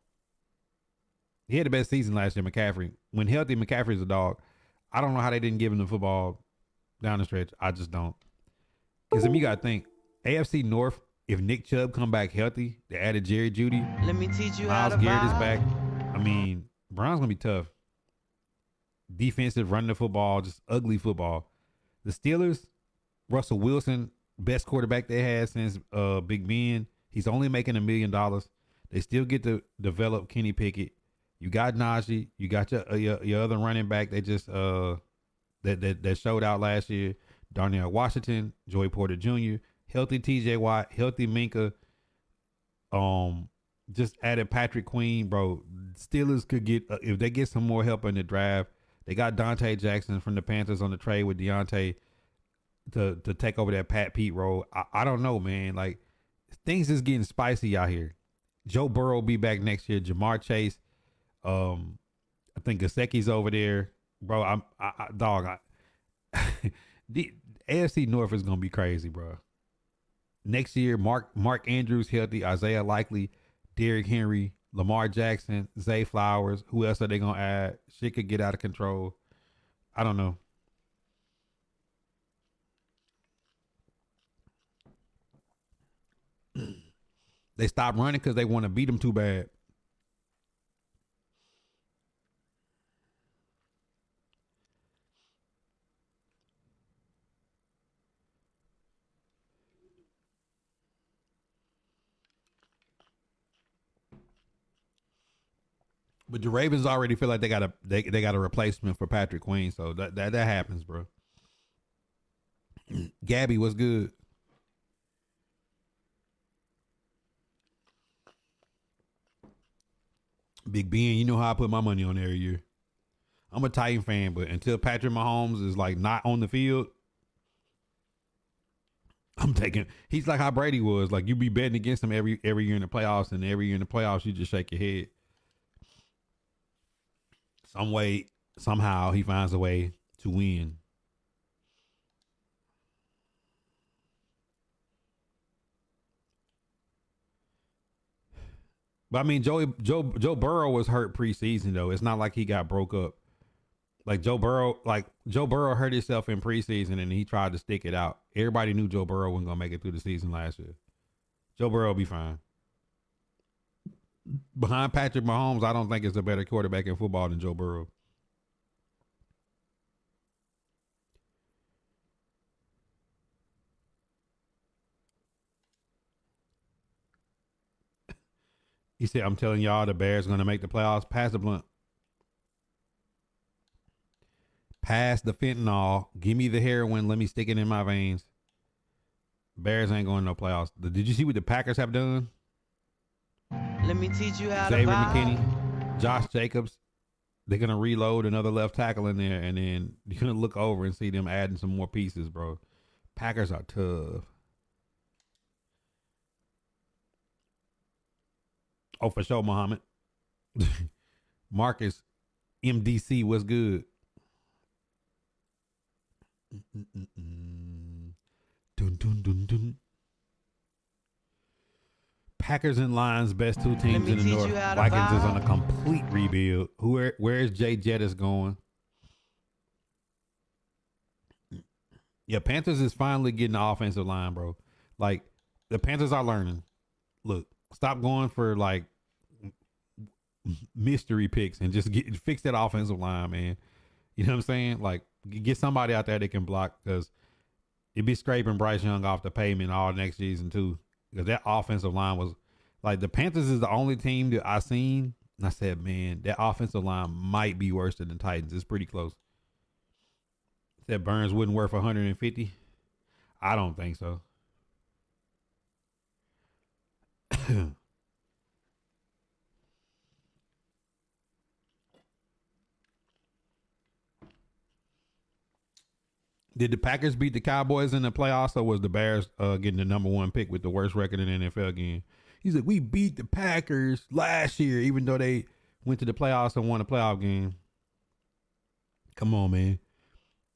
He had the best season last year, McCaffrey. When healthy, McCaffrey's a dog. I don't know how they didn't give him the football down the stretch. I just don't. Because you got to think, AFC North, if Nick Chubb come back healthy, they added Jerry Jeudy. Let me teach you how Myles to Garrett is vibe. back. I mean, Brown's going to be tough. Defensive, running the football, just ugly football. The Steelers, Russell Wilson, best quarterback they had since Big Ben. He's only making $1 million. They still get to develop Kenny Pickett. You got Najee. You got your other running back. They just that showed out last year. Darnell Washington, Joey Porter Jr., healthy T.J. Watt, healthy Minka. Just added Patrick Queen, bro. Steelers could get if they get some more help in the draft. They got Dante Jackson from the Panthers on the trade with Deontay to take over that Pat Pete role. I don't know, man. Like, things is getting spicy out here. Joe Burrow will be back next year. Jamar Chase. I think Gesicki's over there, bro. The AFC North is gonna be crazy, bro. Next year, Mark Andrews healthy, Isaiah Likely, Derrick Henry, Lamar Jackson, Zay Flowers. Who else are they gonna add? Shit could get out of control. I don't know. They stopped running because they want to beat them too bad. But the Ravens already feel like they got a replacement for Patrick Queen, so that happens, bro. Gabby, what's good? Big Ben, you know how I put my money on every year. I'm a Titan fan, but until Patrick Mahomes is like not on the field, I'm taking. He's like how Brady was. Like you be betting against him every year in the playoffs, and every year in the playoffs you just shake your head. Some way, somehow he finds a way to win. But I mean, Joe Burrow was hurt preseason though. It's not like he got broke up. Like Joe Burrow hurt himself in preseason and he tried to stick it out. Everybody knew Joe Burrow wasn't gonna make it through the season last year. Joe Burrow will be fine. Behind Patrick Mahomes, I don't think it's a better quarterback in football than Joe Burrow. He said, I'm telling y'all the Bears going to make the playoffs. Pass the blunt. Pass the fentanyl. Give me the heroin. Let me stick it in my veins. Bears ain't going to no playoffs. Did you see what the Packers have done? Let me teach you how Xavier to vibe. McKinney, Josh Jacobs. They're going to reload another left tackle in there, and then you're going to look over and see them adding some more pieces, bro. Packers are tough. Oh, for sure, Muhammad. Marcus, MDC, what's good? Dun, dun, dun, dun. Packers and Lions, best two teams in the North. Vikings is on a complete rebuild. Where is Jay Jettis going? Yeah, Panthers is finally getting the offensive line, bro. Like, the Panthers are learning. Look, stop going for, like, mystery picks and just fix that offensive line, man. You know what I'm saying? Like, get somebody out there that can block because it'd be scraping Bryce Young off the pavement all next season, too. Because that offensive line was like the Panthers is the only team that I seen. And I said, man, that offensive line might be worse than the Titans. It's pretty close. Said Burns wouldn't worth 150. I don't think so. Did the Packers beat the Cowboys in the playoffs, or was the Bears getting the number one pick with the worst record in the NFL again? He said, we beat the Packers last year, even though they went to the playoffs and won a playoff game. Come on, man.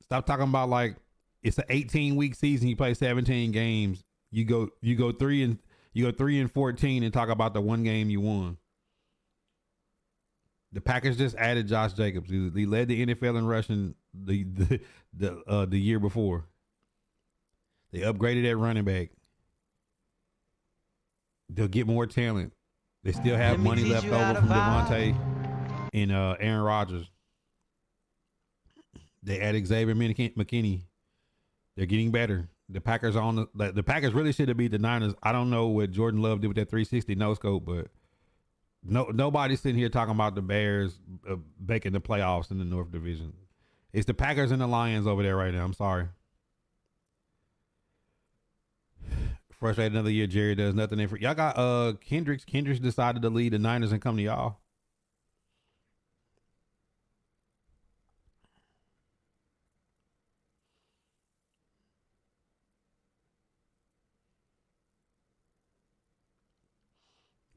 Stop talking about like it's an 18-week season. You play 17 games. You go 3-14 and talk about the one game you won. The Packers just added Josh Jacobs. He led the NFL in rushing the year before. They upgraded at running back. They'll get more talent. They still have money left over from Devontae and Aaron Rodgers. They added Xavier McKinney. They're getting better. The Packers are on the Packers really should have beat the Niners. I don't know what Jordan Love did with that 360 no scope, but nobody's sitting here talking about the Bears making the playoffs in the North Division. It's the Packers and the Lions over there right now. I'm sorry. Frustrated another year. Jerry does nothing. Y'all got Kendricks. Kendricks decided to lead the Niners and come to y'all.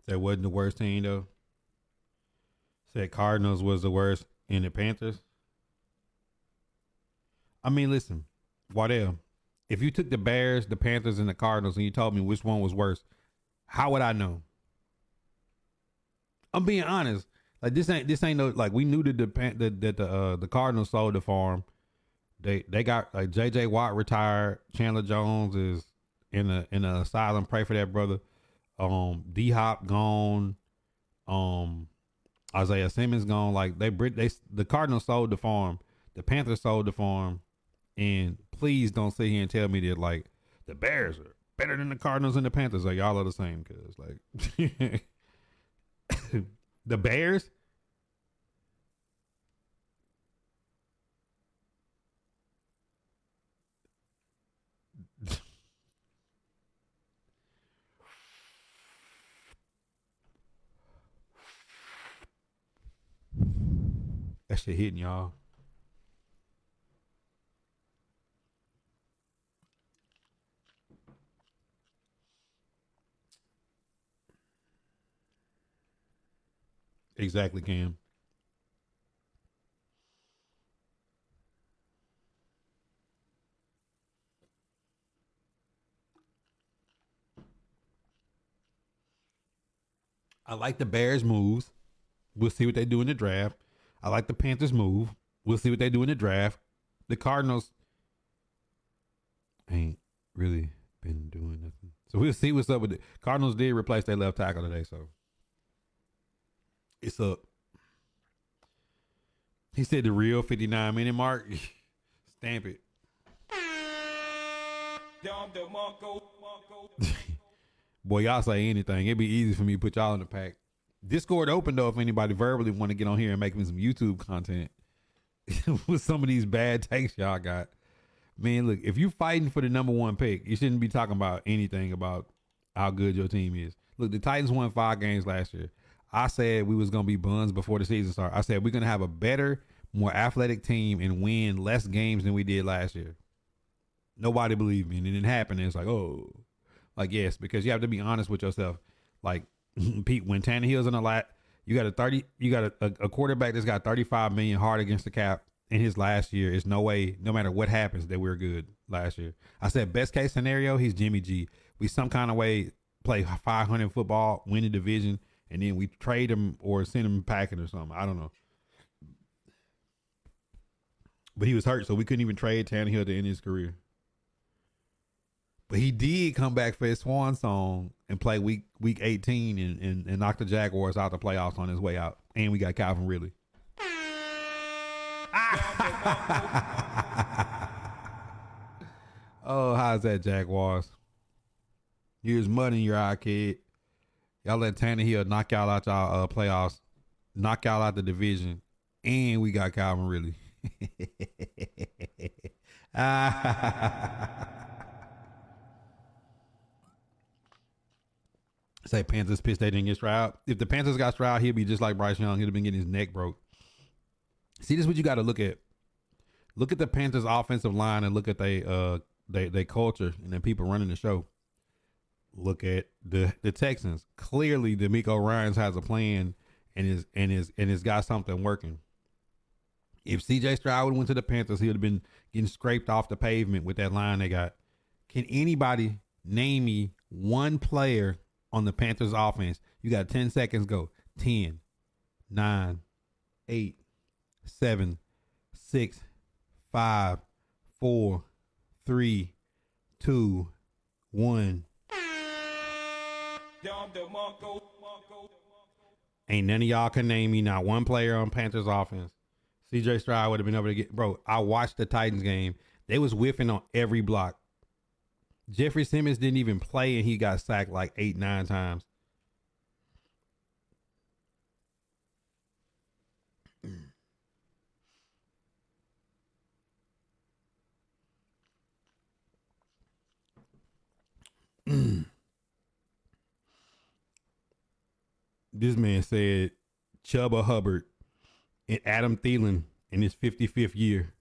That wasn't the worst team though. Said Cardinals was the worst in the Panthers. I mean, listen, Waddell, if you took the Bears, the Panthers, and the Cardinals and you told me which one was worse, how would I know? I'm being honest. Like this ain't no like we knew that the Cardinals sold the farm. They got like J.J. Watt retired. Chandler Jones is in a asylum. Pray for that brother. D Hop gone. Isaiah Simmons gone. Like the Cardinals sold the farm. The Panthers sold the farm. And please don't sit here and tell me that like the Bears are better than the Cardinals and the Panthers. Like y'all are the same, cause like the Bears. That shit hitting y'all. Exactly, Cam. I like the Bears' moves. We'll see what they do in the draft. I like the Panthers' move. We'll see what they do in the draft. The Cardinals ain't really been doing nothing. So we'll see what's up with it. Cardinals did replace their left tackle today, so it's up. He said the real 59-minute mark. Stamp it. Boy, y'all say anything. It'd be easy for me to put y'all in the pack. Discord open though if anybody verbally want to get on here and make me some YouTube content with some of these bad takes y'all got. Man, look, if you fighting for the number one pick, you shouldn't be talking about anything about how good your team is. Look, the Titans won 5 games last year. I said we was going to be buns before the season started. I said we're going to have a better, more athletic team and win less games than we did last year. Nobody believed me, and then it happened, and it's like, oh. Like, yes, because you have to be honest with yourself. Like, Pete, when Tannehill's in a lot, you got a quarterback that's got $35 million hard against the cap in his last year. It's no way, no matter what happens, that we're good last year. I said best case scenario, he's Jimmy G. We some kind of way play 500 football, win the division, and then we trade him or send him packing or something. I don't know. But he was hurt, so we couldn't even trade Tannehill to end his career. But he did come back for his swan song and play week 18 and knock the Jaguars out the playoffs on his way out. And we got Calvin Ridley. Oh, how's that, Jaguars? Here's mud in your eye, kid. Y'all let Tannehill knock y'all out y'all playoffs, knock y'all out the division, and we got Calvin Ridley. Say Panthers pissed they didn't get Stroud. If the Panthers got Stroud, he'd be just like Bryce Young. He'd have been getting his neck broke. See, this is what you got to look at. Look at the Panthers' offensive line and look at they culture and the people running the show. Look at the Texans. Clearly, DeMeco Ryans has a plan and is got something working. If C.J. Stroud would have went to the Panthers, he would have been getting scraped off the pavement with that line they got. Can anybody name me one player on the Panthers offense? You got 10 seconds. Go. 10, 9, 8, 7, 6, 5, 4, 3, 2, 1. Ain't none of y'all can name me not one player on Panthers offense. CJ Stroud would have been able to get, bro. I watched the Titans game. They was whiffing on every block. Jeffrey Simmons didn't even play and he got sacked like 8-9 times. This man said Chuba Hubbard and Adam Thielen in his 55th year.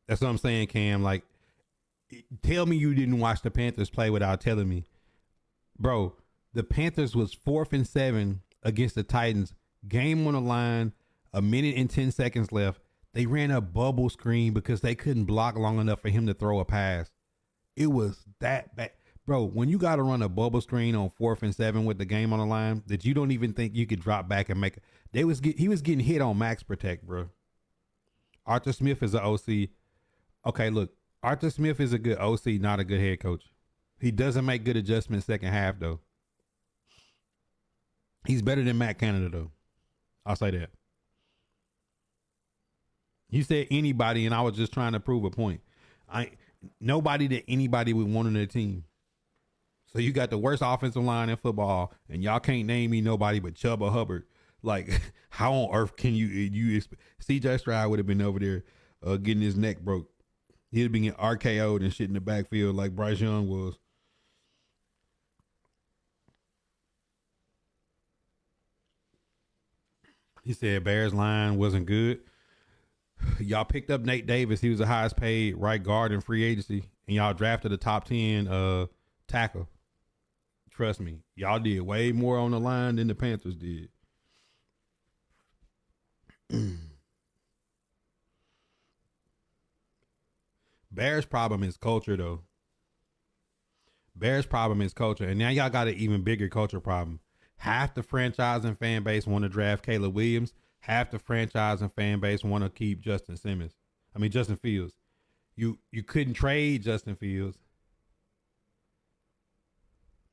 That's what I'm saying, Cam. Like, tell me you didn't watch the Panthers play without telling me. Bro, the Panthers was 4th and 7 against the Titans. Game on the line, 1 minute and 10 seconds left. They ran a bubble screen because they couldn't block long enough for him to throw a pass. It was that bad. Bro, when you got to run a bubble screen on 4th and 7 with the game on the line that you don't even think you could drop back and make it. He was getting hit on max protect, bro. Arthur Smith is an OC. Okay, look, Arthur Smith is a good OC, not a good head coach. He doesn't make good adjustments second half, though. He's better than Matt Canada, though. I'll say that. You said anybody, and I was just trying to prove a point. Nobody that anybody would want on their team. So you got the worst offensive line in football, and y'all can't name me nobody but Chuba Hubbard. Like, how on earth can you expect? C.J. Stroud would have been over there getting his neck broke. He'd have been getting RKO'd and shit in the backfield like Bryce Young was. He said Bears line wasn't good. Y'all picked up Nate Davis. He was the highest paid right guard in free agency, and y'all drafted a top 10 tackle. Trust me, y'all did way more on the line than the Panthers did. Bears' problem is culture, though. Bears' problem is culture, and now y'all got an even bigger culture problem. Half the franchise and fan base want to draft Caleb Williams. Half the franchise and fan base want to keep Justin Fields. You couldn't trade Justin Fields.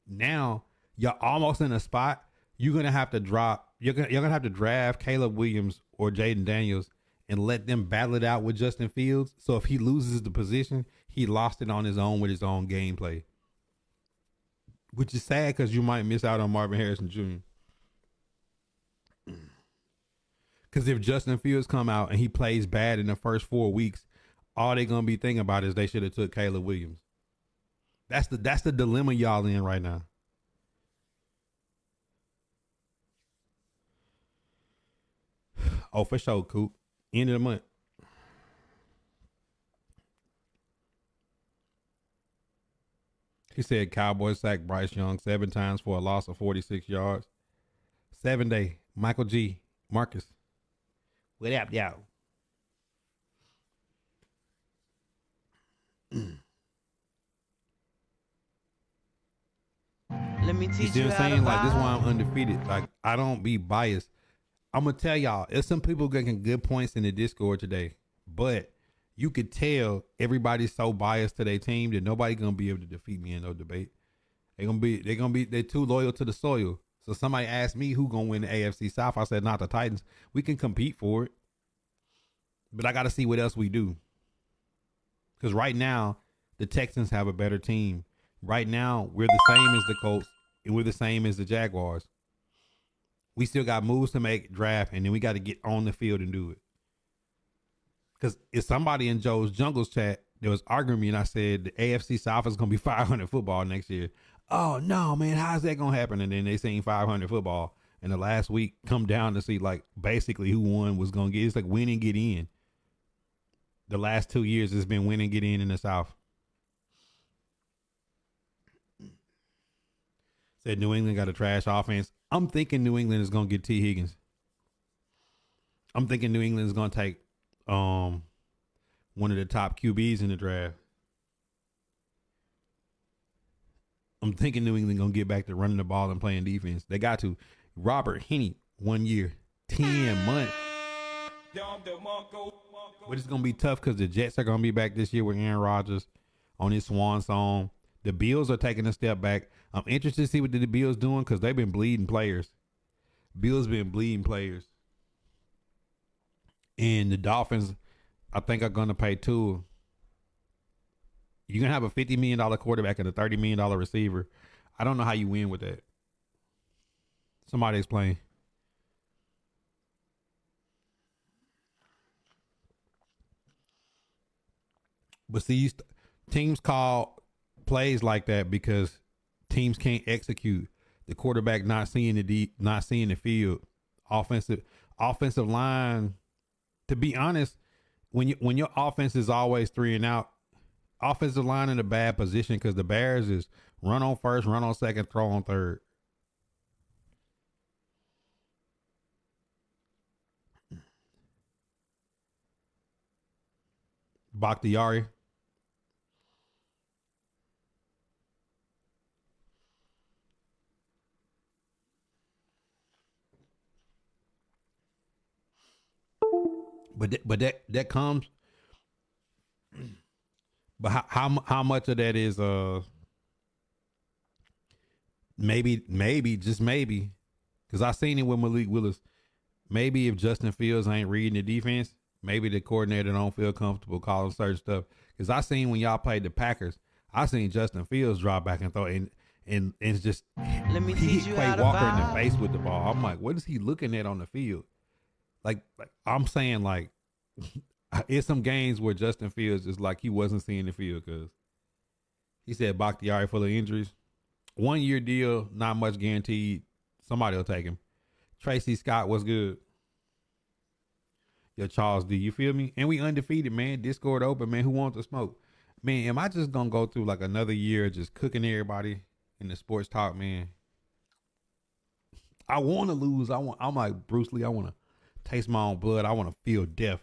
Now you're almost in a spot. You're gonna have to drop. You're gonna have to draft Caleb Williams or Jaden Daniels and let them battle it out with Justin Fields. So if he loses the position, he lost it on his own with his own gameplay. Which is sad because you might miss out on Marvin Harrison Jr. Because if Justin Fields come out and he plays bad in the first 4 weeks, all they're gonna be thinking about is they should have took Caleb Williams. That's the dilemma y'all in right now. Oh, for sure, Coop. End of the month. He said Cowboys sacked Bryce Young 7 times for a loss of 46 yards. 7 day. Michael G. Marcus. What up, y'all? Let me You teach see you what I'm how to saying? Like, this is why vibe. I'm undefeated. Like, I don't be biased. I'm going to tell y'all, there's some people getting good points in the Discord today, but you could tell everybody's so biased to their team that nobody going to be able to defeat me in no debate. They're too loyal to the soil. So somebody asked me who going to win the AFC South. I said, not the Titans. We can compete for it, but I got to see what else we do. Because right now, the Texans have a better team. Right now, we're the same as the Colts, and we're the same as the Jaguars. We still got moves to make, draft, and then we got to get on the field and do it. Because if somebody in Joe's Jungles chat, there was arguing me, and I said the AFC South is going to be 500 football next year. Oh, no, man, how's that going to happen? And then they seen 500 football, and the last week come down to see, like, basically who won was going to get. It's like win and get in. The last 2 years, it's been win and get in the South. Said New England got a trash offense. I'm thinking New England is going to get T. Higgins. I'm thinking New England is going to take one of the top QBs in the draft. I'm thinking New England going to get back to running the ball and playing defense. They got to. Robert Henney, 1 year, 10 months. But it's going to be tough because the Jets are going to be back this year with Aaron Rodgers on his swan song. The Bills are taking a step back. I'm interested to see what the Bills doing because they've been bleeding players. Bills been bleeding players. And the Dolphins, I think, are going to pay Tua. You're going to have a $50 million quarterback and a $30 million receiver. I don't know how you win with that. Somebody explain. But see, teams call plays like that because teams can't execute. The quarterback not seeing the field. Offensive line. To be honest, when your offense is always 3 and out, offensive line in a bad position because the Bears is run on first, run on second, throw on third. Bakhtiari. But that comes. But how much of that is maybe just maybe, because I seen it with Malik Willis. Maybe if Justin Fields ain't reading the defense, maybe the coordinator don't feel comfortable calling certain stuff. Because I seen when y'all played the Packers, I seen Justin Fields drop back and throw and it's just Let me he teach hit you Quay how to Walker in the vibe. face with the ball. I'm like, what is he looking at on the field? Like I'm saying, like it's some games where Justin Fields is like he wasn't seeing the field because he said Bakhtiari full of injuries. 1 year deal, not much guaranteed. Somebody will take him. Tracy Scott, what's good? Yo, Charles D, you feel me? And we undefeated, man. Discord open, man. Who wants to smoke? Man, am I just gonna go through like another year just cooking everybody? in the sports talk, man. I want to lose. I'm like Bruce Lee. I want to taste my own blood. I want to feel death.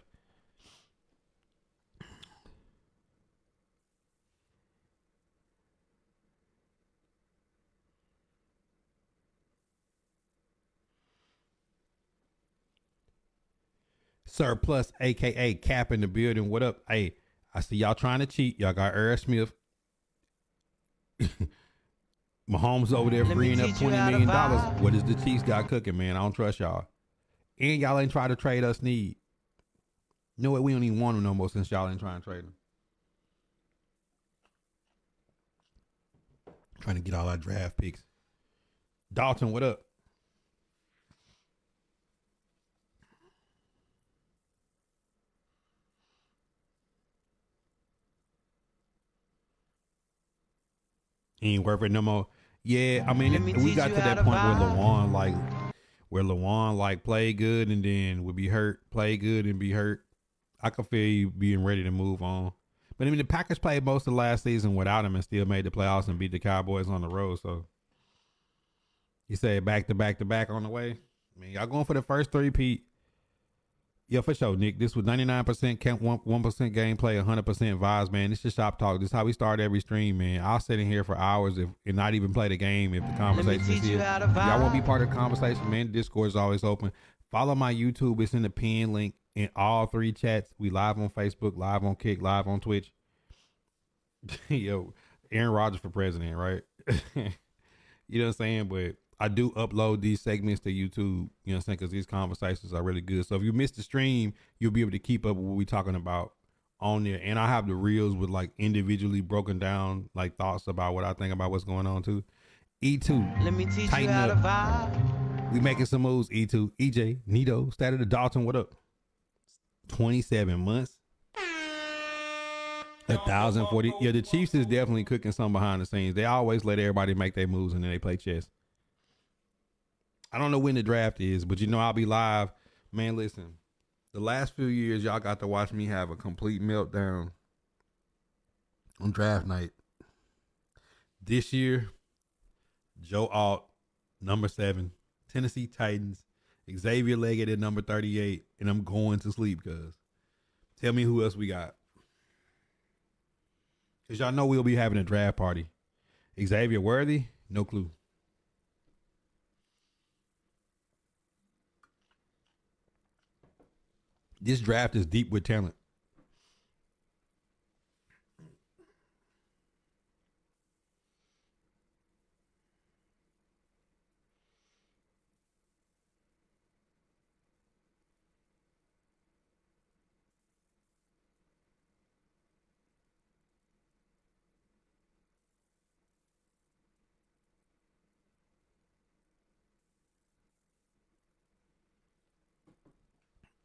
Surplus, aka Cap in the building. What up? Hey, I see y'all trying to cheat. Y'all got Irv Smith. Mahomes over there Let me freeing up teach you $20 how to million. vibe. What is the Chiefs got cooking, man? I don't trust y'all. And y'all ain't trying to trade us need. You know what? We don't even want them no more since y'all ain't trying to trade them. Trying to get all our draft picks. Dalton, what up? Ain't worth it no more. Yeah, I mean, Let me we teach got you to how that to point vibe. where Lawan like play good and then would be hurt, play good and be hurt. I could feel you being ready to move on. But I mean, the Packers played most of last season without him and still made the playoffs and beat the Cowboys on the road. So you say back to back to back on the way. I mean, y'all going for the first three, Pete. Yeah, for sure, Nick. This was 99% count, 1% gameplay, 100% vibes, man. This is shop talk. This is how we start every stream, man. I'll sit in here for hours and not even play the game if the Let me conversation is teach you here. how to If y'all want to be vibe. part of the conversation, man, the Discord is always open. Follow my YouTube. It's in the pin link in all three chats. We live on Facebook, live on Kick, live on Twitch. Yo, Aaron Rodgers for president, right? You know what I'm saying? But I do upload these segments to YouTube, you know what I'm saying? Because these conversations are really good. So if you missed the stream, you'll be able to keep up with what we're talking about on there. And I have the reels with like individually broken down like thoughts about what I think about what's going on too. E2, Let me teach you tighten how to up. vibe. We making some moves, E2. EJ, Nito, Stat of the Dalton, what up? 27 months. 1,040. Yeah, the Chiefs is definitely cooking some behind the scenes. They always let everybody make their moves and then they play chess. I don't know when the draft is, but you know I'll be live. Man, listen, the last few years y'all got to watch me have a complete meltdown on draft night. This year, Joe Alt, number 7, Tennessee Titans, Xavier Leggett at number 38, and I'm going to sleep, cuz. Tell me who else we got. Because y'all know we'll be having a draft party. Xavier Worthy, no clue. This draft is deep with talent.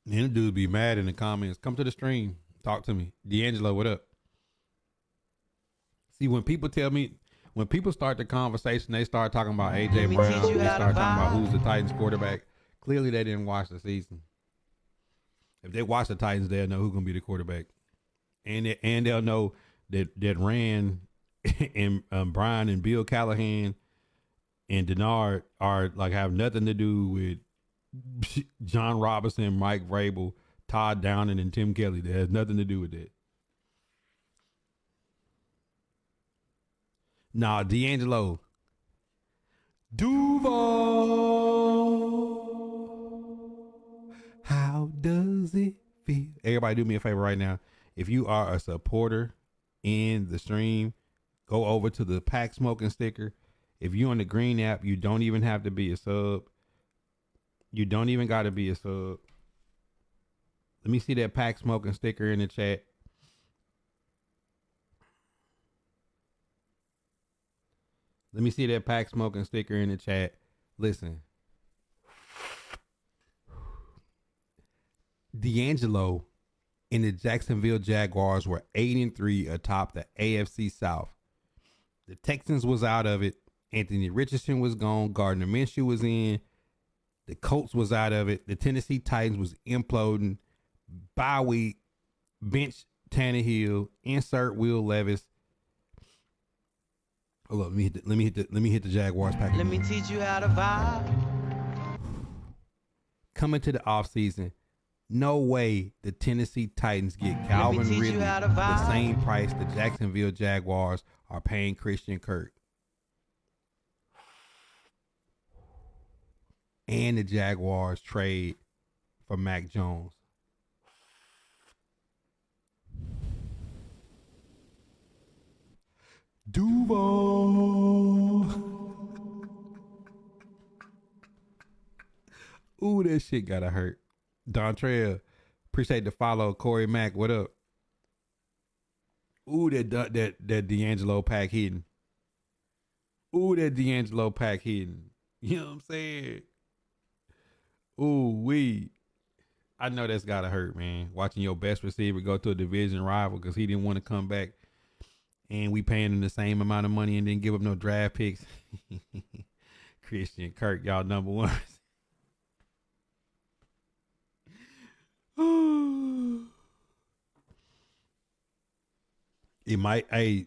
And the dudes be mad in the comments. Come to the stream. Talk to me. D'Angelo, what up? See, when people start the conversation, they start talking about Let AJ me Brown. teach you They how to start talking about who's the vibe. Titans quarterback. Clearly, they didn't watch the season. If they watch the Titans, they'll know who's gonna be the quarterback, and they'll know that Rand and Brian and Bill Callahan and Denard are like have nothing to do with John Robinson, Mike Vrabel, Todd Downing, and Tim Kelly. That has nothing to do with that. Nah, D'Angelo. Duval. How does it feel? Everybody do me a favor right now. If you are a supporter in the stream, go over to the Pack Smoking sticker. If you on the green app, you don't even have to be a sub. You don't even got to be a sub. Let me see that Pack Smoking sticker in the chat. Let me see that Pack Smoking sticker in the chat. Listen. D'Angelo and the Jacksonville Jaguars were 8-3 atop the AFC South. The Texans was out of it. Anthony Richardson was gone. Gardner Minshew was in. The Colts was out of it. The Tennessee Titans was imploding. Bye week, bench Tannehill, insert Will Levis. Hold up, let me hit the Jaguars package. Let me teach you how to vibe. Coming to the offseason, no way the Tennessee Titans get Let me Calvin teach you Ridley how to the vibe. same price the Jacksonville Jaguars are paying Christian Kirk. And the Jaguars trade for Mac Jones. Duval. Ooh, that shit gotta hurt. Dontrell, appreciate the follow. Corey Mack, what up? Ooh, that D'Angelo pack hidden. Ooh, that D'Angelo pack hidden. You know what I'm saying? Ooh, I know that's gotta hurt, man. Watching your best receiver go to a division rival because he didn't want to come back, and we paying him the same amount of money and didn't give up no draft picks. Christian Kirk, y'all number one. It might. Hey,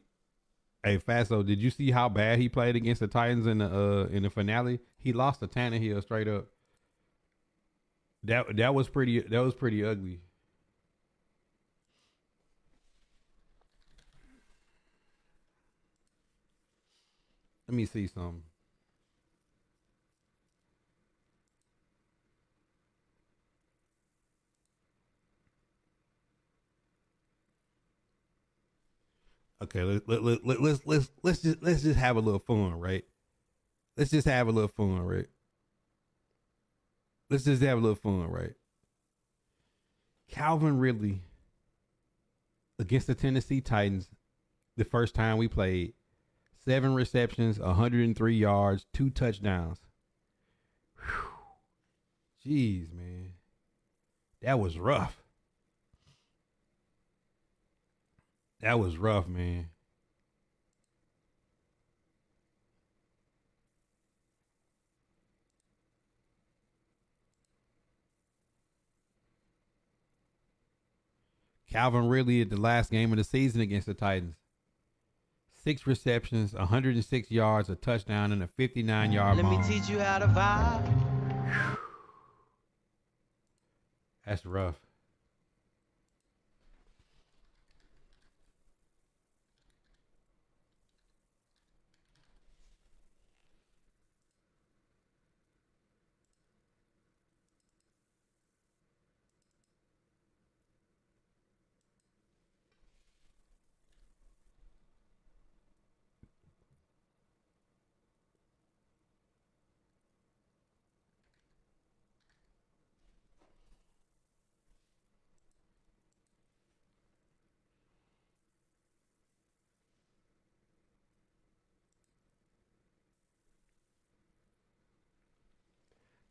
Faso, did you see how bad he played against the Titans in the finale? He lost to Tannehill straight up. That was pretty. That was pretty ugly. Let me see something. Okay, let's just have a little fun, right? Let's just have a little fun, right? Let's just have a little fun, right? Calvin Ridley against the Tennessee Titans, the first time we played, 7 receptions, 103 yards, 2 touchdowns. Whew. Jeez, man. That was rough. That was rough, man. Calvin Ridley at the last game of the season against the Titans. 6 receptions, 106 yards, a touchdown, and a 59-yard Let bomb. me teach you how to vibe. That's rough.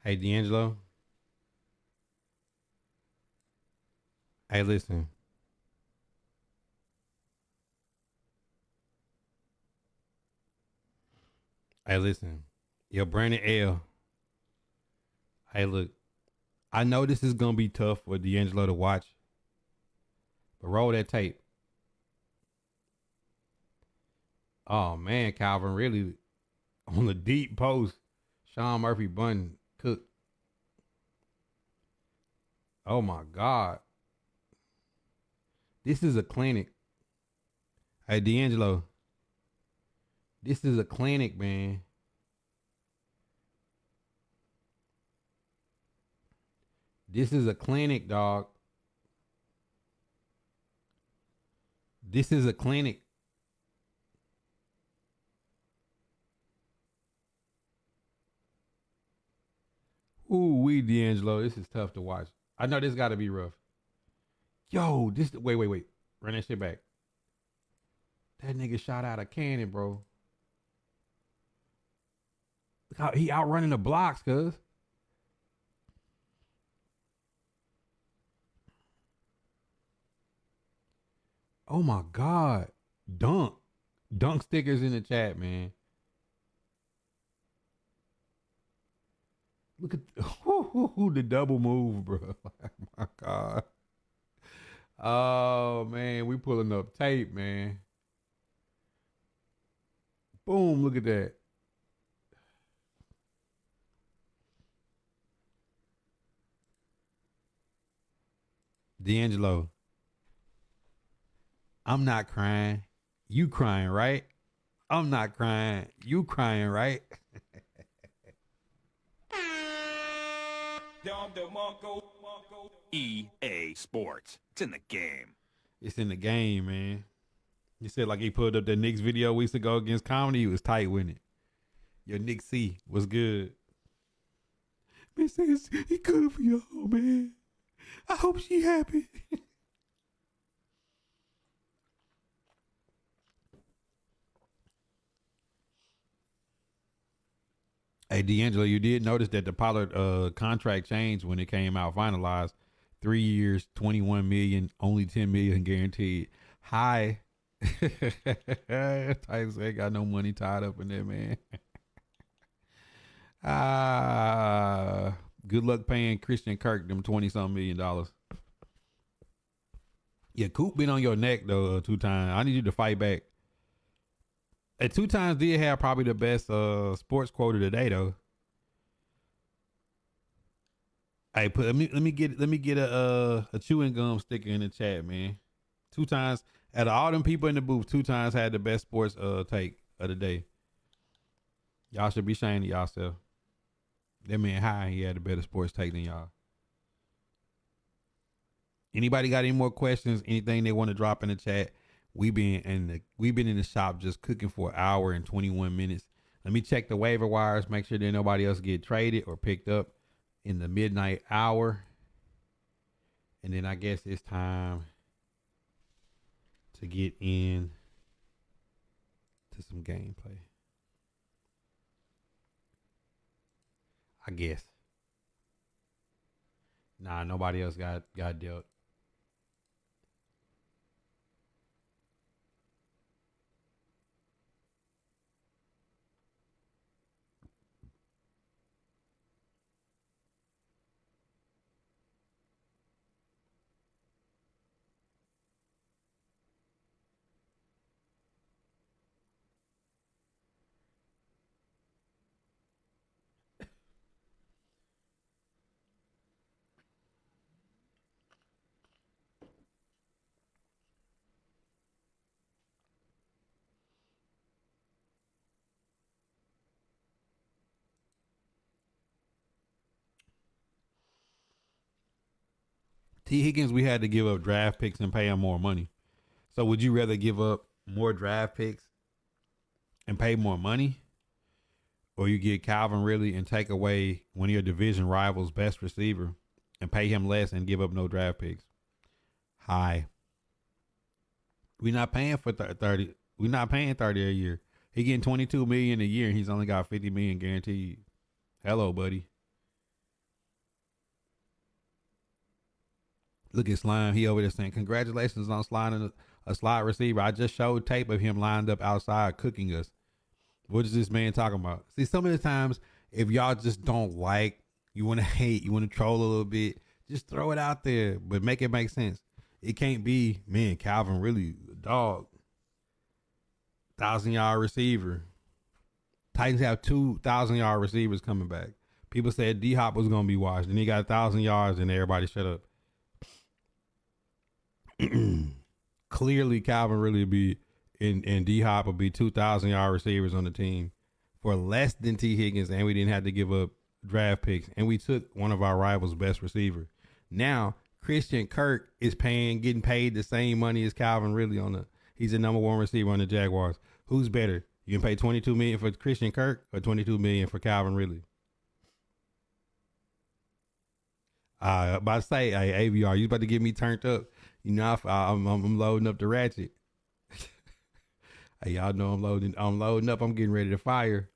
Hey, D'Angelo. Hey, listen. Hey, listen. Yo, Brandon L. Hey, look. I know this is going to be tough for D'Angelo to watch, but roll that tape. Oh, man, Calvin really on the deep post. Sean Murphy bun cook. Oh, my God. This is a clinic. Hey, D'Angelo. This is a clinic, man. This is a clinic, dog. This is a clinic. Ooh, D'Angelo. This is tough to watch. I know this got to be rough. Yo, this. Wait. Run that shit back. That nigga shot out a cannon, bro. Look how he outrunning the blocks, cuz. Oh my God. Dunk. Dunk stickers in the chat, man. Look at the double move, bro. Oh my God. Oh man, we pulling up tape, man. Boom, look at that. D'Angelo, I'm not crying. You crying, right? I'm not crying. You crying, right? EA Sports. It's in the game. It's in the game, man. You said like he put up that Knicks video weeks ago against Comedy. He was tight with it. Your Nick C was good. Man says he good for y'all, man. I hope she happy. Hey, D'Angelo, you did notice that the Pollard contract changed when it came out finalized. 3 years, 21 million, only 10 million guaranteed. Hi. Tyson ain't got no money tied up in there, man. Good luck paying Christian Kirk them 20-something $million. Yeah, Coop been on your neck though 2 times. I need you to fight back. And 2 times did have probably the best sports quote today though. Hey, let me get a chewing gum sticker in the chat, man. 2 times out of all them people in the booth, 2 times had the best sports take of the day. Y'all should be ashamed of y'allself. That man high, he had a better sports take than y'all. Anybody got any more questions? Anything they want to drop in the chat? We've been in the shop just cooking for an hour and 21 minutes. Let me check the waiver wires, make sure that nobody else get traded or picked up in the midnight hour. And then I guess it's time to get in to some gameplay. I guess. Nah, nobody else got dealt. T. Higgins, we had to give up draft picks and pay him more money. So would you rather give up more draft picks and pay more money? Or you get Calvin Ridley and take away one of your division rivals' best receiver and pay him less and give up no draft picks? Hi. We're not paying for 30. We're not paying 30 a year. He getting 22 million a year and he's only got 50 million guaranteed. Hello, buddy. Look at Slime. He over there saying, congratulations on sliding a slot receiver. I just showed tape of him lined up outside cooking us. What is this man talking about? See, some of the times, if y'all just don't like, you want to hate, you want to troll a little bit, just throw it out there, but make it make sense. It can't be, man, Calvin really a dog. 1,000-yard receiver. Titans have 2,000-yard receivers coming back. People said D-Hop was going to be washed. Then he got 1,000 yards and everybody shut up. Clearly, Calvin really be and D-Hop will be 2,000-yard receivers on the team for less than T. Higgins, and we didn't have to give up draft picks, and we took one of our rivals' best receiver. Now, Christian Kirk is getting paid the same money as Calvin Ridley he's the number 1 receiver on the Jaguars. Who's better? You can pay $22 million for Christian Kirk or $22 million for Calvin Ridley? About to say, hey, AVR, you about to get me turned up? You know, I'm loading up the ratchet. Hey, y'all know I'm loading up. I'm getting ready to fire.